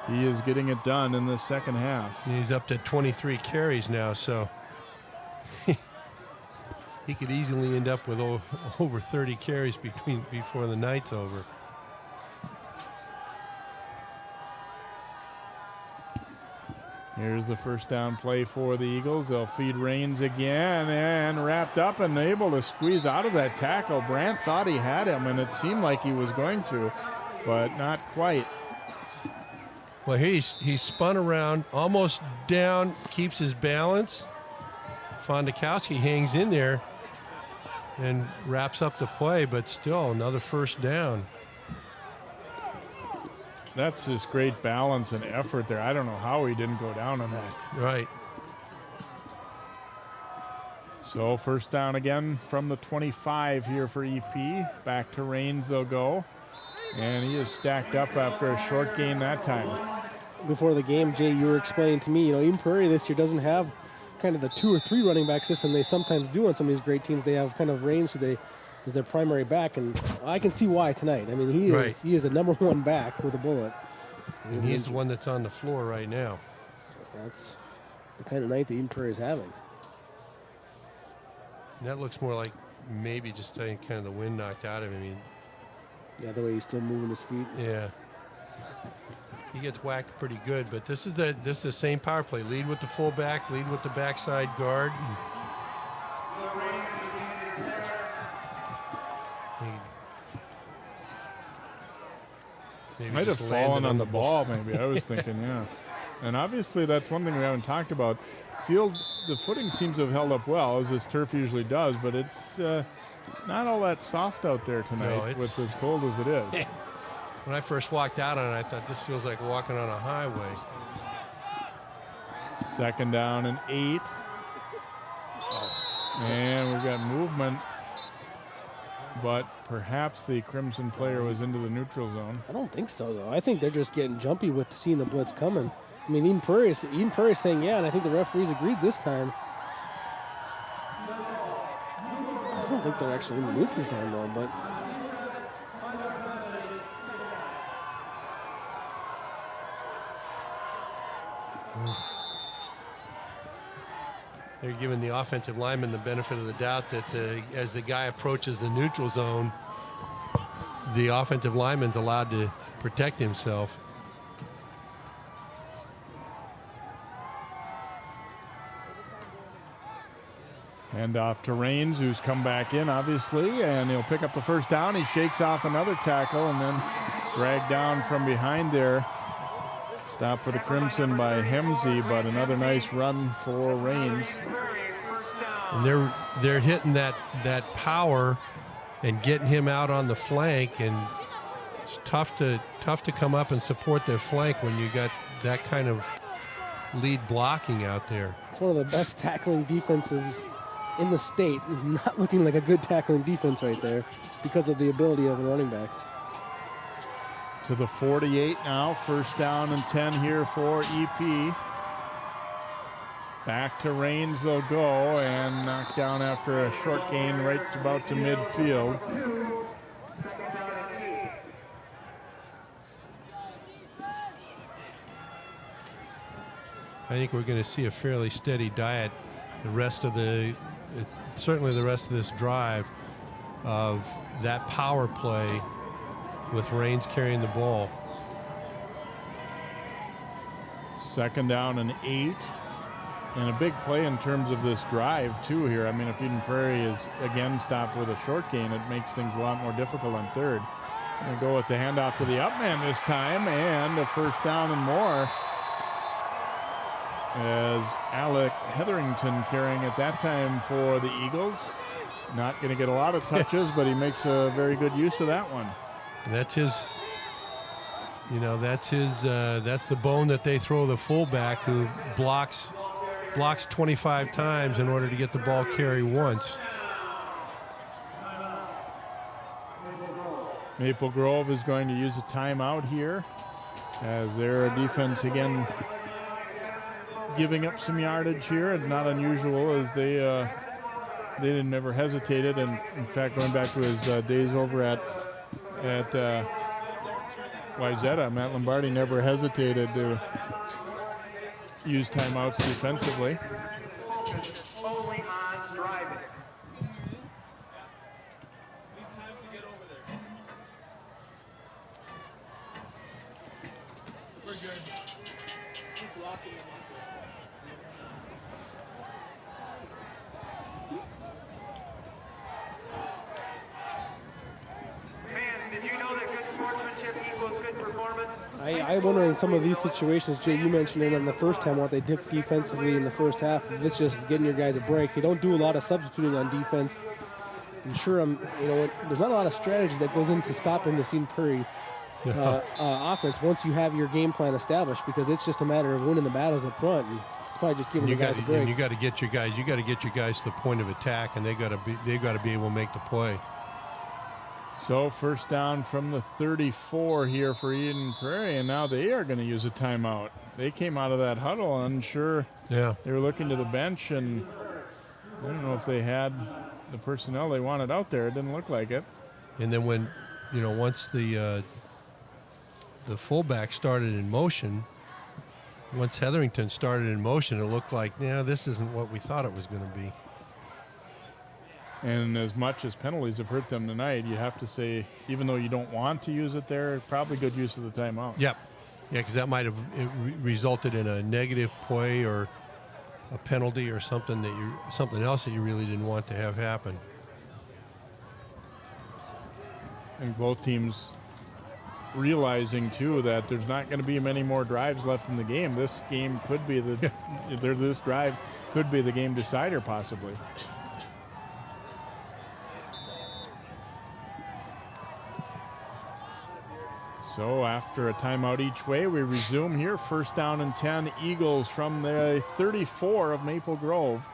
he is getting it done in the 2nd half. He's up to 23 carries now, so he could easily end up with over 30 carries before the night's over. Here's the 1st down play for the Eagles. They'll feed Rains again, and wrapped up and able to squeeze out of that tackle. Brandt thought he had him, and it seemed like he was going to, but not quite. Well, he's spun around, almost down, keeps his balance. Fondakowski hangs in there and wraps up the play, but still another 1st down. That's just great balance and effort there. I don't know how he didn't go down on that. Right. So 1st down again from the 25 here for EP. Back to Rains they'll go. And he is stacked up after a short gain that time. Before the game, Jay, you were explaining to me, Eden Prairie this year doesn't have kind of the 2 or 3 running back system they sometimes do on some of these great teams. They have kind of Rains who is their primary back, and I can see why tonight. I mean, he is a number 1 back with a bullet. And he's the one that's on the floor right now. That's the kind of night that Eden Prairie is having. And that looks more like maybe just kind of the wind knocked out of him. I mean, yeah, the way he's still moving his feet. Yeah. He gets whacked pretty good, but this is the same power play. Lead with the fullback, lead with the backside guard. Maybe might have fallen on the ball, maybe. I was thinking, yeah. And obviously that's one thing we haven't talked about. Field, the footing seems to have held up well, as this turf usually does, but it's not all that soft out there tonight with as cold as it is. When I first walked out on it, I thought this feels like walking on a highway. 2nd down and 8. And we've got movement, but perhaps the Crimson player was into the neutral zone. I don't think so, though. I think they're just getting jumpy with seeing the blitz coming. I mean, even Prairie's saying yeah, and I think the referees agreed this time. I don't think they're actually in the neutral zone, though, but... They're giving the offensive lineman the benefit of the doubt that as the guy approaches the neutral zone, the offensive lineman's allowed to protect himself. Hand off to Rains, who's come back in, obviously, and he'll pick up the 1st down. He shakes off another tackle and then dragged down from behind there. Stop for the Crimson by Hemsey, but another nice run for Rains. And they're hitting that power and getting him out on the flank, and it's tough to come up and support their flank when you got that kind of lead blocking out there. It's one of the best tackling defenses in the state. Not looking like a good tackling defense right there because of the ability of a running back. To the 48 now, 1st down and 10 here for EP. Back to Rains they'll go, and knocked down after a short gain right about to midfield. I think we're going to see a fairly steady diet certainly the rest of this drive of that power play with Rains carrying the ball. 2nd down and 8. And a big play in terms of this drive, too, here. I mean, if Eden Prairie is again stopped with a short gain, it makes things a lot more difficult on 3rd. Going to go with the handoff to the up man this time, and a 1st down and more. As Alec Hetherington carrying at that time for the Eagles. Not going to get a lot of touches, but he makes a very good use of that one. And that's his, that's the bone that they throw the fullback who blocks 25 times in order to get the ball carry once. Maple Grove is going to use a timeout here as their defense again giving up some yardage here, and not unusual as they never hesitated, and in fact going back to his days over at Wyzetta, Matt Lombardi never hesitated to use timeouts defensively. Only on driving. We're good. He's locking him up. I wonder in some of these situations, Jay, you mentioned it on the first time, what they did defensively in the first half. If it's just getting your guys a break, they don't do a lot of substituting on defense. I'm sure there's not a lot of strategy that goes into stopping this Eden Prairie offense once you have your game plan established, because it's just a matter of winning the battles up front. And it's probably just giving the guys a break. And you got to get your guys. You got to get your guys to the point of attack, and they've got to be able to make the play. So 1st down from the 34 here for Eden Prairie, and now they are going to use a timeout. They came out of that huddle unsure. Yeah. They were looking to the bench, and I don't know if they had the personnel they wanted out there. It didn't look like it. And then when, once the fullback started in motion, once Hetherington started in motion, it looked like, this isn't what we thought it was going to be. And as much as penalties have hurt them tonight, you have to say, even though you don't want to use it there, probably good use of the timeout. Yep. Yeah, because that might have resulted in a negative play or a penalty or something else that you really didn't want to have happen. And both teams realizing too that there's not going to be many more drives left in the game. This game could be this drive could be the game decider possibly. So after a timeout each way, we resume here. First down and 10, Eagles from the 34 of Maple Grove.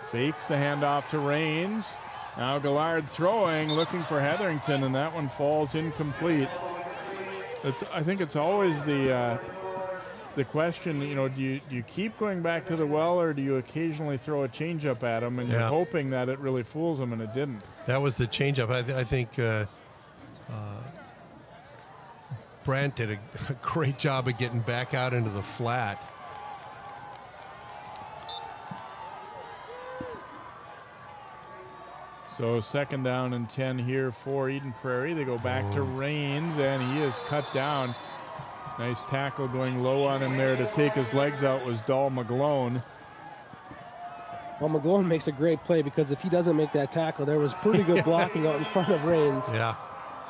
Fakes the handoff to Rains. Now Gallard throwing, looking for Hetherington, and that one falls incomplete. I think it's always the question, you know, do you keep going back to the well, or do you occasionally throw a changeup at him, and you're hoping that it really fools him, and it didn't. That was the changeup. I think Brandt did a great job of getting back out into the flat. So second down and 10 here for Eden Prairie. They go back to Rains, and he is cut down. Nice tackle going low on him there to take his legs out was Dahl McGlone. Well, McGlone makes a great play, because if he doesn't make that tackle, there was pretty good blocking out in front of Rains. Yeah.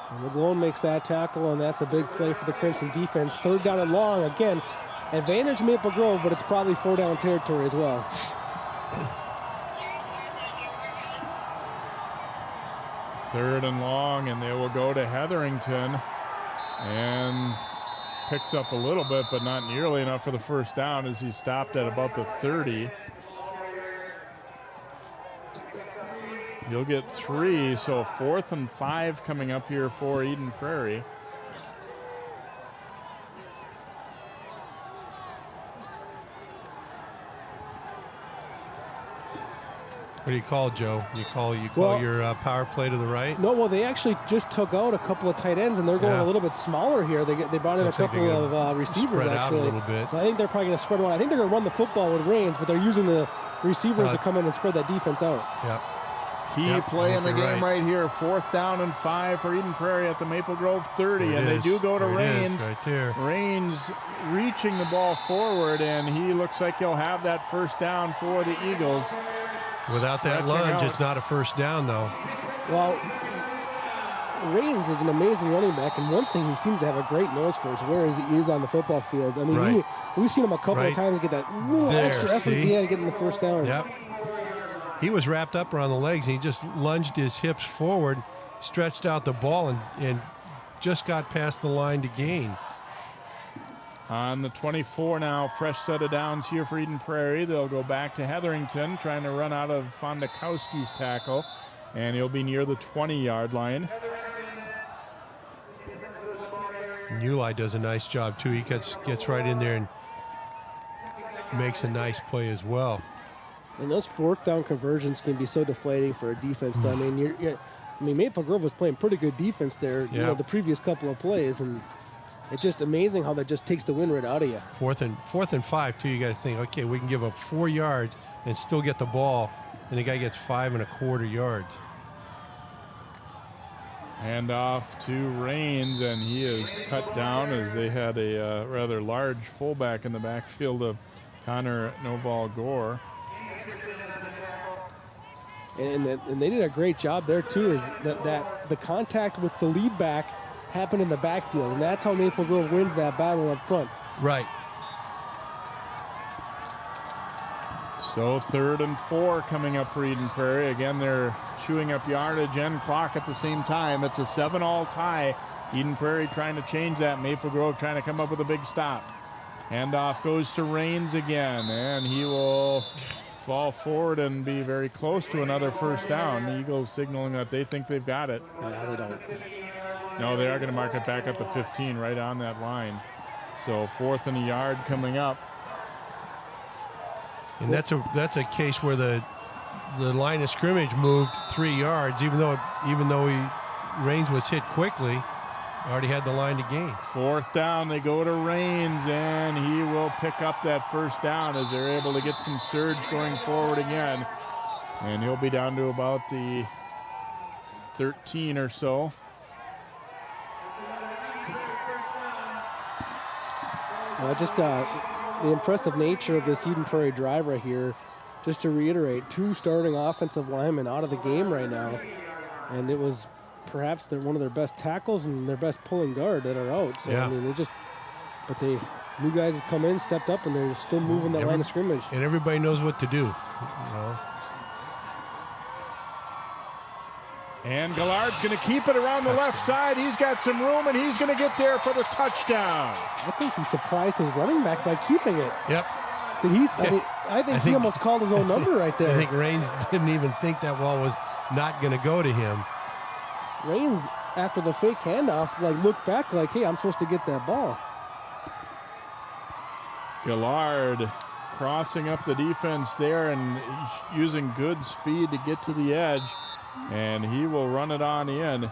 And McGlone makes that tackle, and that's a big play for the Crimson defense. Third down and long. Again, advantage Maple Grove, but it's probably 4-down territory as well. Third and long, and they will go to Hetherington, and picks up a little bit, but not nearly enough for the first down, as he stopped at about the 30. He'll get 3, so 4th and 5 coming up here for Eden Prairie. What do you call, Joe? You call your power play to the right? No, well, they actually just took out a couple of tight ends, and they're going a little bit smaller here. They brought in a couple of receivers, spread actually. out a little bit. So I think they're probably going to spread one. I think they're going to run the football with Rains, but they're using the receivers to come in and spread that defense out. Yep. Key play in the game right here. 4th down and 5 for Eden Prairie at the Maple Grove 30, and they do go to Rains. Right there. Rains reaching the ball forward, and he looks like he'll have that first down for the Eagles. Without that lunge, it's not a first down, though. Well, Rains is an amazing running back, and one thing he seems to have a great nose for is where he is on the football field. I mean, we've seen him a couple of times get that little extra effort he had getting the first down. Yep. He was wrapped up around the legs, and he just lunged his hips forward, stretched out the ball, and just got past the line to gain. On the 24 now, fresh set of downs here for Eden Prairie. They'll go back to Hetherington, trying to run out of Fondakowski's tackle, and he'll be near the 20-yard line. Uli does a nice job, too. He gets right in there and makes a nice play as well. And those 4th down conversions can be so deflating for a defense. I mean, Maple Grove was playing pretty good defense there, you know, the previous couple of plays, and it's just amazing how that just takes the wind right out of you. 4th and 5 too. You got to think, okay, we can give up 4 yards and still get the ball, and the guy gets 5 1/4 yards. Hand off to Rains, and he is cut down as they had a rather large fullback in the backfield of Connor No-Ball Gore. And they did a great job there too, is that the contact with the lead back happened in the backfield, and that's how Maple Grove wins that battle up front. Right. So 3rd and 4 coming up for Eden Prairie. Again, they're chewing up yardage and clock at the same time. It's a 7-all tie. Eden Prairie trying to change that. Maple Grove trying to come up with a big stop. Handoff goes to Rains again, and he will fall forward and be very close to another first down. The Eagles signaling that they think they've got it. Yeah, they don't. No, they are going to mark it back at the 15, right on that line. So 4th and a yard coming up. And that's a case where the line of scrimmage moved 3 yards, even though Rains was hit quickly. Already had the line to gain. 4th down, they go to Rains, and he will pick up that first down as they're able to get some surge going forward again. And he'll be down to about the 13 or so. Just the impressive nature of this Eden Prairie drive right here. Just to reiterate, 2 starting offensive linemen out of the game right now. And it was perhaps they're one of their best tackles and their best pulling guard that are out. So, Yeah. I mean, new guys have come in, stepped up, and they're still moving that line of scrimmage. And everybody knows what to do. And Gallard's going to keep it around the left side. He's got some room, and he's going to get there for the touchdown. I think he surprised his running back by keeping it. Yep. Did he? I think he almost called his own number right there. I think Raines didn't even think that ball was not going to go to him. Raines, after the fake handoff, looked back like, hey, I'm supposed to get that ball. Gallard crossing up the defense there and using good speed to get to the edge. And he will run it on in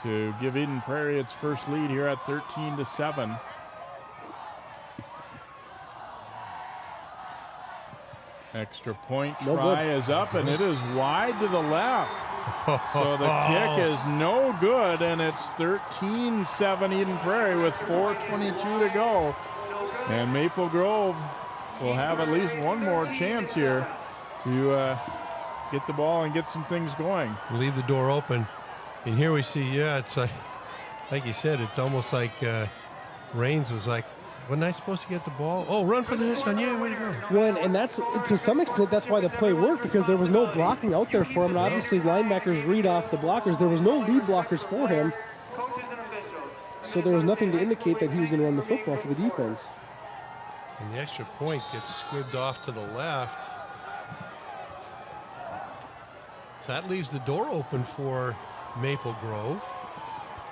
to give Eden Prairie its first lead here at 13-7. Extra point try is up, and it is wide to the left. So the kick is no good, and it's 13-7 Eden Prairie with 4:22 to go. And Maple Grove will have at least one more chance here to get the ball and get some things going. Leave the door open. And here we see, it's like you said, it's almost like Raines was like, wasn't I supposed to get the ball? Oh, run for this one. Yeah, way to go. Well, and that's, to some extent, that's why the play worked, because there was no blocking out there for him. And obviously, linebackers read off the blockers. There was no lead blockers for him. So there was nothing to indicate that he was going to run the football for the defense. And the extra point gets squibbed off to the left. So that leaves the door open for Maple Grove.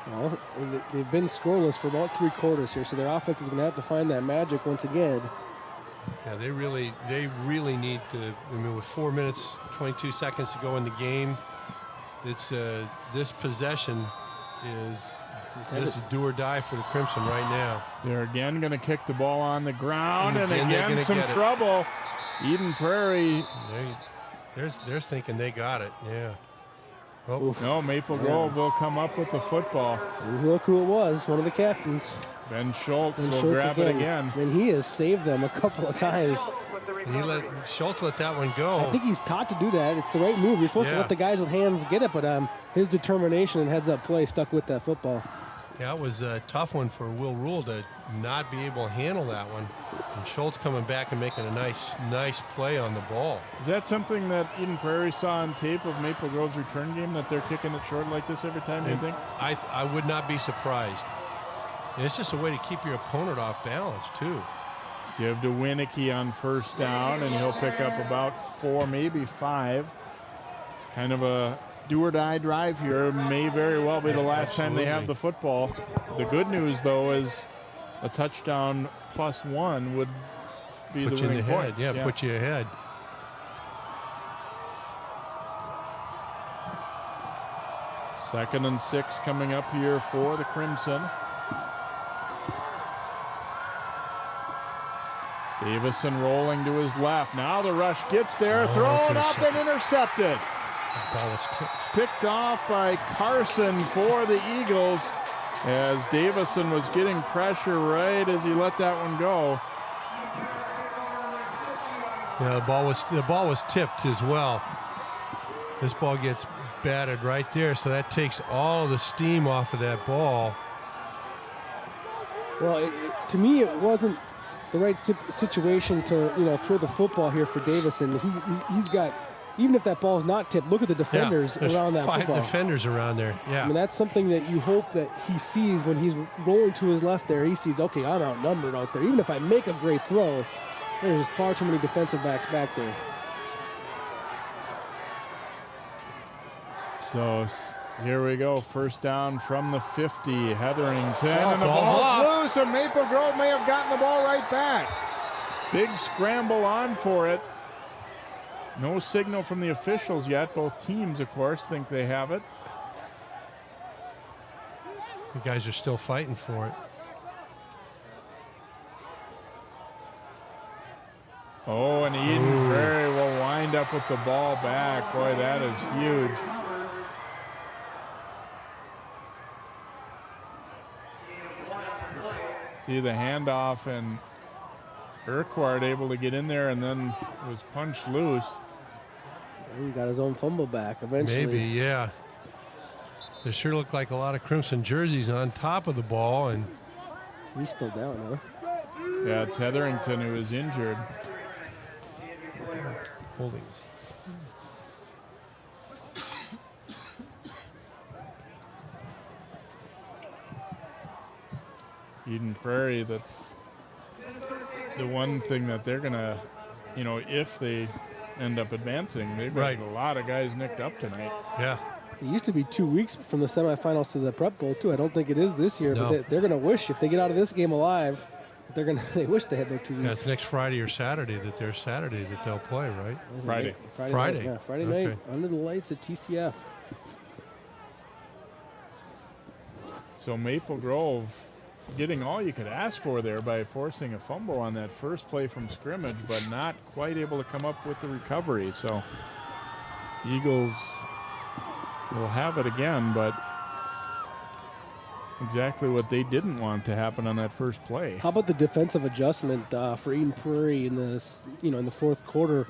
Well, they've been scoreless for about 3 quarters here, so their offense is going to have to find that magic once again. Yeah, they really need to. I mean, with 4 minutes, 22 seconds to go in the game, it's this possession is do or die for the Crimson right now. They're again going to kick the ball on the ground, and again some trouble. Eden Prairie. They're thinking they got it. Yeah. Oh. No, Maple Grove will come up with the football. And look who it was, one of the captains. Ben Schultz will grab it again. And he has saved them a couple of times. And Schultz let that one go. I think he's taught to do that. It's the right move. You're supposed to let the guys with hands get it, but his determination and heads-up play stuck with that football. Yeah, it was a tough one for Will Rule to not be able to handle that one. And Schultz coming back and making a nice play on the ball. Is that something that Eden Prairie saw on tape of Maple Grove's return game, that they're kicking it short like this every time, you think? I would not be surprised. And it's just a way to keep your opponent off balance, too. Give to Winicky on first down, and he'll pick up about 4, maybe 5. It's kind of a do-or-die drive here. May very well be the last time they have the football. The good news, though, is a touchdown +1 would be the winning point. Yeah, put you ahead. Second and 6 coming up here for the Crimson. Davison rolling to his left. Now the rush gets there, thrown up and intercepted. The ball was tipped. Picked off by Carson for the Eagles, as Davison was getting pressure right as he let that one go. Yeah, the ball was tipped as well. This ball gets batted right there, so that takes all the steam off of that ball. Well, to me, it wasn't the right situation to throw the football here for Davison. He's got, even if that ball's not tipped, look at the defenders around that football. 5 defenders around there. Yeah. I mean, that's something that you hope that he sees when he's rolling to his left there. He sees, okay, I'm outnumbered out there. Even if I make a great throw, there's far too many defensive backs back there. So here we go. First down from the 50. Hetherington, and the ball's loose, and Maple Grove may have gotten the ball right back. Big scramble on for it. No signal from the officials yet. Both teams, of course, think they have it. The guys are still fighting for it. Oh, and Eden Prairie will wind up with the ball back. Boy, that is huge. See the handoff, and Urquhart able to get in there, and then was punched loose. He got his own fumble back eventually. Maybe, yeah. There sure look like a lot of Crimson jerseys on top of the ball, and he's still down, huh? Yeah, it's Hetherington who is injured. Holdings. Eden Prairie, that's the one thing that they're going to, you know, if they end up advancing, they've got a lot of guys nicked up tonight. Yeah. It used to be 2 weeks from the semifinals to the Prep Bowl, too. I don't think it is this year, No. but they're going to wish, if they get out of this game alive, they wish they had those 2 weeks. Yeah, it's next Friday or Saturday that they'll play, right? Friday. Friday night, yeah, Friday night under the lights at TCF. So Maple Grove getting all you could ask for there by forcing a fumble on that first play from scrimmage, but not quite able to come up with the recovery. So Eagles will have it again, but exactly what they didn't want to happen on that first play. How about the defensive adjustment for Eden Prairie in this, in the fourth quarter?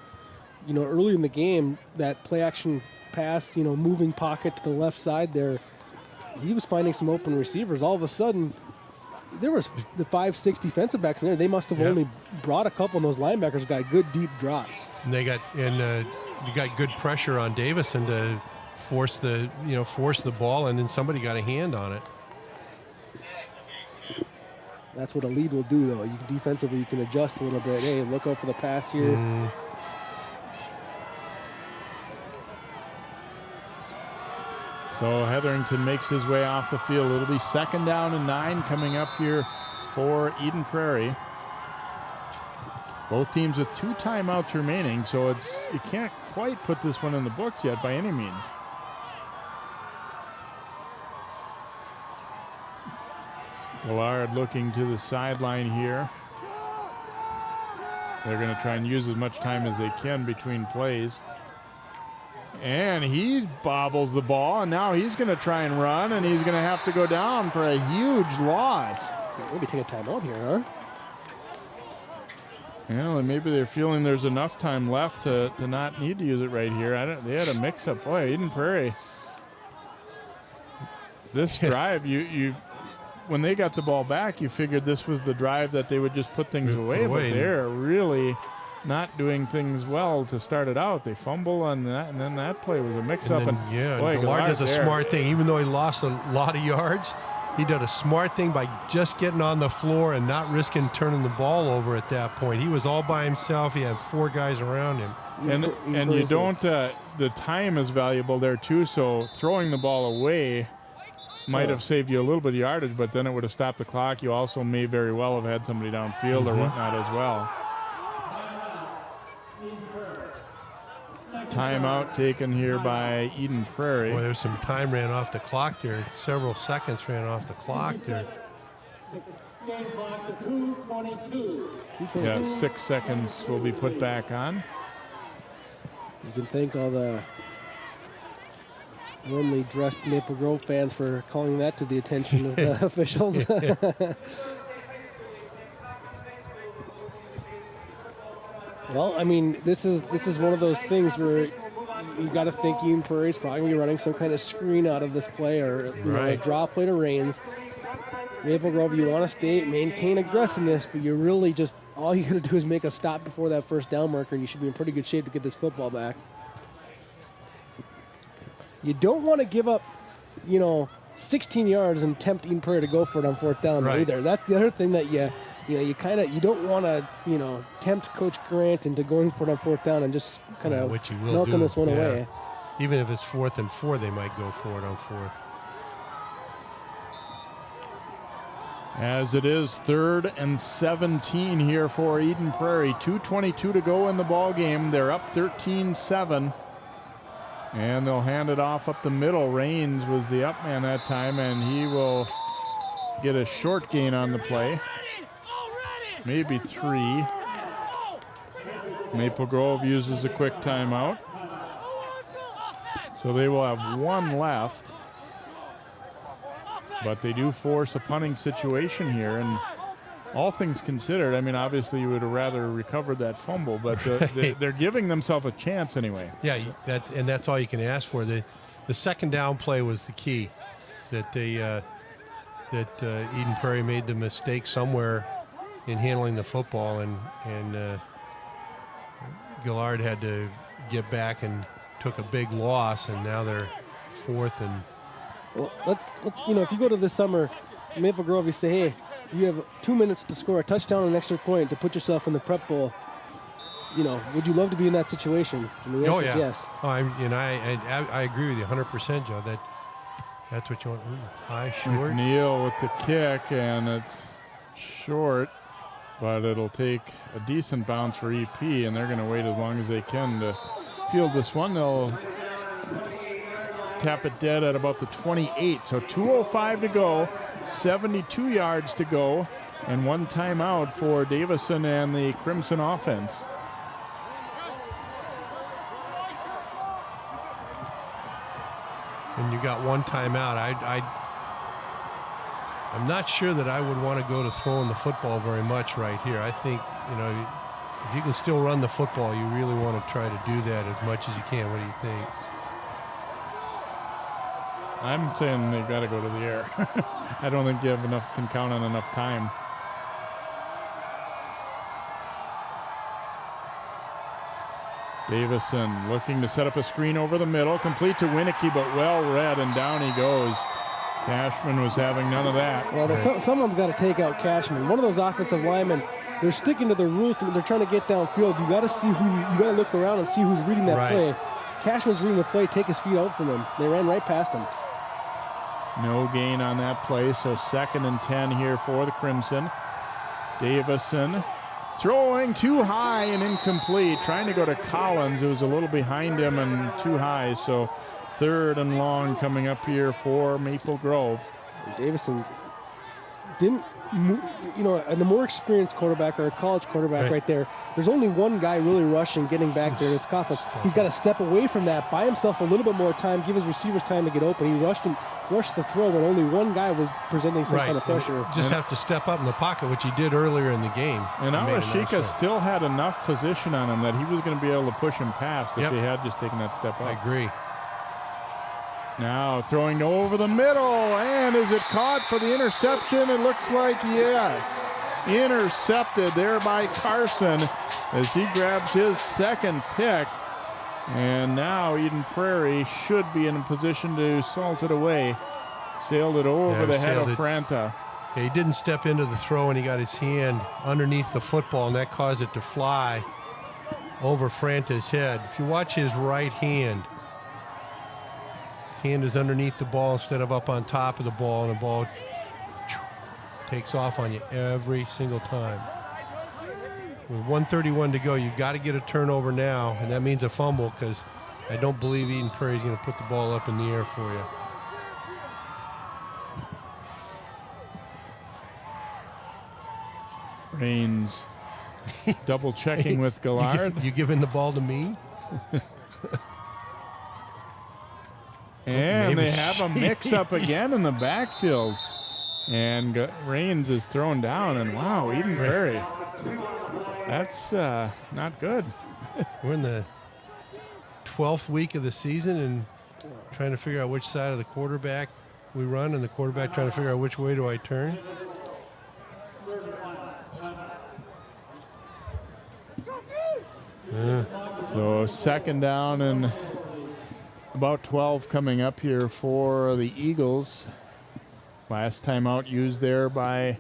Early in the game, that play action pass, moving pocket to the left side there, he was finding some open receivers. All of a sudden, there was the 5-6 defensive backs in there. They must have only brought a couple, and those linebackers got good deep drops. And you got good pressure on Davison to force the ball, and then somebody got a hand on it. That's what a lead will do, though. Defensively, you can adjust a little bit. Hey, look out for the pass here. So Hetherington makes his way off the field. It'll be 2nd down and 9 coming up here for Eden Prairie. Both teams with 2 timeouts remaining, so you can't quite put this one in the books yet by any means. Gallard looking to the sideline here. They're going to try and use as much time as they can between plays. And he bobbles the ball, and now he's going to try and run, and he's going to have to go down for a huge loss. Maybe take a timeout here, huh? Yeah, well, maybe they're feeling there's enough time left to not need to use it right here. They had a mix-up. Boy, Eden Prairie. This drive, when they got the ball back, you figured this was the drive that they would just put things away, but they're really not doing things well to start it out. They fumble on that, and then that play was a mix-up. Gallard does a smart thing. Even though he lost a lot of yards, he did a smart thing by just getting on the floor and not risking turning the ball over at that point. He was all by himself. He had 4 guys around him. And you don't, the time is valuable there too, so throwing the ball away might have saved you a little bit of yardage, but then it would have stopped the clock. You also may very well have had somebody downfield or whatnot as well. Timeout taken here by Eden Prairie. Boy, there's some time ran off the clock there. Several seconds ran off the clock there. Yeah, 6 seconds will be put back on. You can thank all the warmly dressed Maple Grove fans for calling that to the attention of the officials. Well, I mean, this is one of those things where you got to think Eden Prairie's probably going to be running some kind of screen out of this play, or a draw play to Rains. Maple Grove, you want to maintain aggressiveness, but you really just, all you got to do is make a stop before that first down marker, and you should be in pretty good shape to get this football back. You don't want to give up, 16 yards and tempt Eden Prairie to go for it on 4th down either. That's the other thing that you don't want to, tempt Coach Grant into going for it on 4th down and just kind of milking this one away. Even if it's 4th and 4, they might go for it on 4th. As it is 3rd and 17 here for Eden Prairie. 2:22 to go in the ball game. They're up 13-7. And they'll hand it off up the middle. Rains was the up man that time, and he will get a short gain on the play. Maybe 3. Maple Grove uses a quick timeout. So they will have 1 left. But they do force a punting situation here, and all things considered, I mean, obviously you would have rather recovered that fumble, but they're giving themselves a chance anyway. Yeah, that's all you can ask for. the second down play was the key. That Eden Prairie made the mistake somewhere in handling the football, and Gillard had to get back and took a big loss, and now they're fourth and. Well, let's if you go to this summer, Maple Grove, you say, hey, you have 2 minutes to score a touchdown and an extra point to put yourself in the prep bowl. Would you love to be in that situation? And the answer is yes. Oh, I agree with you 100%, Joe. That's what you want. High, short. McNeil with the kick, and it's short, but it'll take a decent bounce for EP, and they're going to wait as long as they can to field this one. They'll tap it dead at about the 28. So 2:05 to go, 72 yards to go, and one timeout for Davison and the Crimson offense. And you got one timeout. I'm not sure that I would want to go to throwing the football very much right here. I think, if you can still run the football, you really want to try to do that as much as you can. What do you think? I'm saying they've got to go to the air. I don't think you can count on enough time. Davison looking to set up a screen over the middle, complete to Winicky, but well read, and down he goes. Cashman was having none of that. Well, someone's got to take out Cashman. One of those offensive linemen, they're sticking to their rules. They're trying to get downfield. You got to see you got to look around and see who's reading that play. Cashman's reading the play. Take his feet out from him. They ran right past him. No gain on that play, so 2nd and 10 here for the Crimson. Davison throwing too high and incomplete, trying to go to Collins. It was a little behind him and too high, so 3rd and long coming up here for Maple Grove. Davison's didn't, a more experienced quarterback or a college quarterback right there, there's only one guy really rushing, getting back there, and it's Coughlin. He's got to step away from that, buy himself a little bit more time, give his receivers time to get open. He rushed the throw when only one guy was presenting some kind of pressure. Just have to step up in the pocket, which he did earlier in the game. And Awashika still had enough position on him that he was going to be able to push him past if he had just taken that step up. I agree. Now throwing over the middle, and is it caught for the interception? It looks like yes. Intercepted there by Carson as he grabs his 2nd pick. And now Eden Prairie should be in a position to salt it away. Sailed it over the head of Franta. Yeah, he didn't step into the throw, and he got his hand underneath the football, and that caused it to fly over Franta's head. If you watch his right hand, his hand is underneath the ball instead of up on top of the ball, and the ball takes off on you every single time. With 1:31 to go, you've got to get a turnover now, and that means a fumble, because I don't believe Eden Prairie is going to put the ball up in the air for you. Raines double checking with Gillard. You giving the ball to me? And they have a mix-up again in the backfield. And Raines is thrown down, and wow, Eden Prairie. That's not good. We're in the 12th week of the season and trying to figure out which side of the quarterback we run, and the quarterback trying to figure out which way do I turn. So 2nd down and about 12 coming up here for the Eagles. Last time out used there by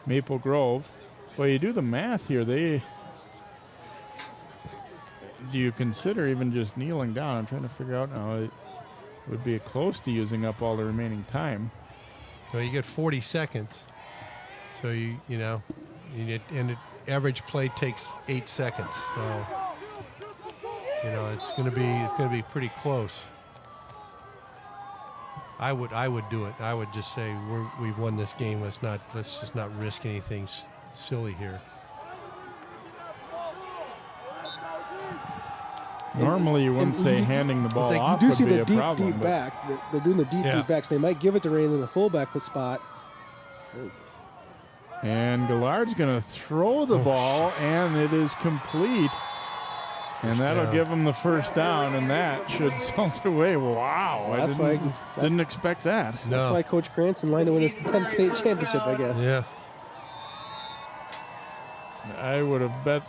Maple Grove. Well, you do the math here. Do you consider even just kneeling down? I'm trying to figure out now. It would be close to using up all the remaining time. So you get 40 seconds. So and the average play takes 8 seconds. So it's going to be pretty close. I would do it. I would just say we've won this game. Let's just not risk anything silly here. Normally, you wouldn't say handing the ball off would be a problem. You do see the deep back. They're doing the deep backs. They might give it to Raines in the fullback spot. And Gillard's going to throw the ball, and it is complete. And that'll give them the first down, and that should salt away. Wow, Well, didn't expect that. No. That's why Coach Granson lined to win his 10th state championship, I guess. Yeah. I would have bet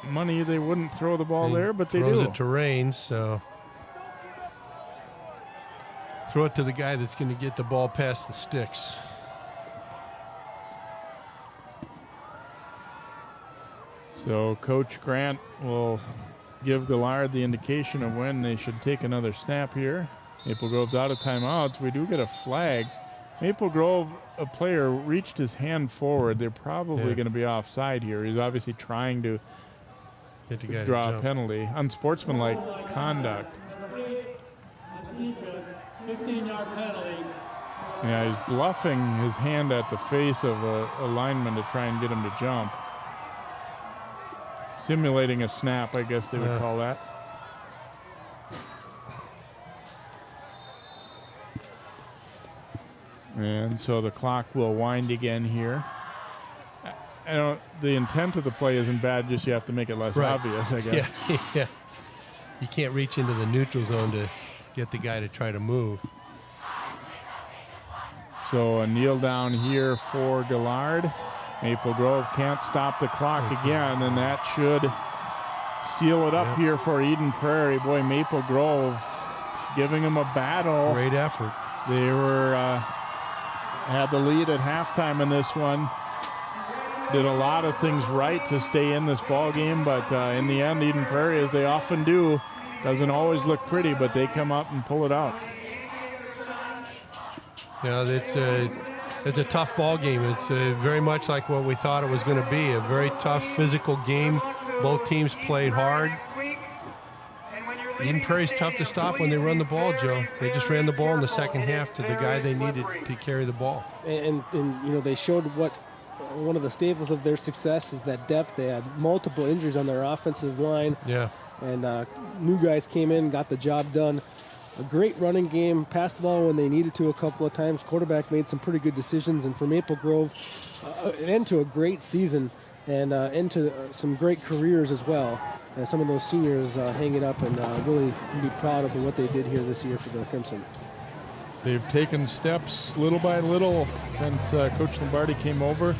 money they wouldn't throw the ball there, but they do. Throws it to Raines, so throw it to the guy that's going to get the ball past the sticks. So Coach Grant will give Gillard the indication of when they should take another snap here. Maple Grove's out of timeouts. We do get a flag. Maple Grove, a player reached his hand forward. They're probably going to be offside here. He's obviously trying to Get the guy draw to a jump. penalty. Unsportsmanlike conduct. 15-yard penalty. Yeah, he's bluffing his hand at the face of a lineman to try and get him to jump. Simulating a snap, I guess they would call that. And so the clock will wind again here. The intent of the play isn't bad, just you have to make it less obvious, I guess. Yeah. You can't reach into the neutral zone to get the guy to try to move. So a kneel down here for Gillard. Maple Grove can't stop the clock again, and that should seal it up here for Eden Prairie. Boy, Maple Grove giving them a battle. Great effort. They were had the lead at halftime in this one. Did a lot of things right to stay in this ball game, but in the end, Eden Prairie, as they often do, doesn't always look pretty, but they come up and pull it out. Yeah, it's a tough ball game. It's very much like what we thought it was going to be, a very tough physical game. Both teams played hard. Eden Prairie's tough to stop when they run the ball, Joe. They just ran the ball in the second half to the guy they needed to carry the ball. And they showed what one of the staples of their success is that depth. They had multiple injuries on their offensive line. Yeah. And new guys came in, got the job done. A great running game, passed the ball when they needed to a couple of times. Quarterback made some pretty good decisions. And for Maple Grove, an end to a great season and into some great careers as well. And some of those seniors hang it up and really can be proud of what they did here this year for the Crimson. They've taken steps little by little since Coach Lombardi came over.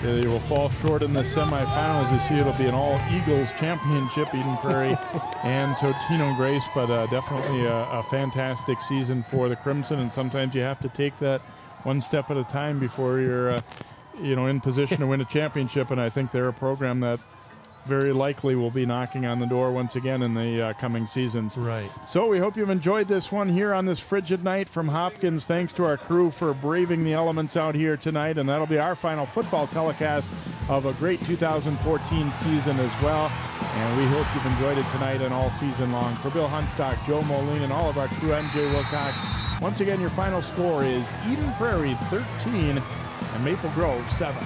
They will fall short in the semifinals. You see it'll be an all-Eagles championship, Eden Prairie and Totino Grace, but definitely a fantastic season for the Crimson, and sometimes you have to take that one step at a time before you're in position to win a championship, and I think they're a program that very likely will be knocking on the door once again in the coming seasons. Right. So we hope you've enjoyed this one here on this frigid night from Hopkins. Thanks to our crew for braving the elements out here tonight, and that'll be our final football telecast of a great 2014 season as well. And we hope you've enjoyed it tonight and all season long. For Bill Hunstock, Joe Moline, and all of our crew, I'm Jay Wilcox. Once again, your final score is Eden Prairie 13 and Maple Grove 7.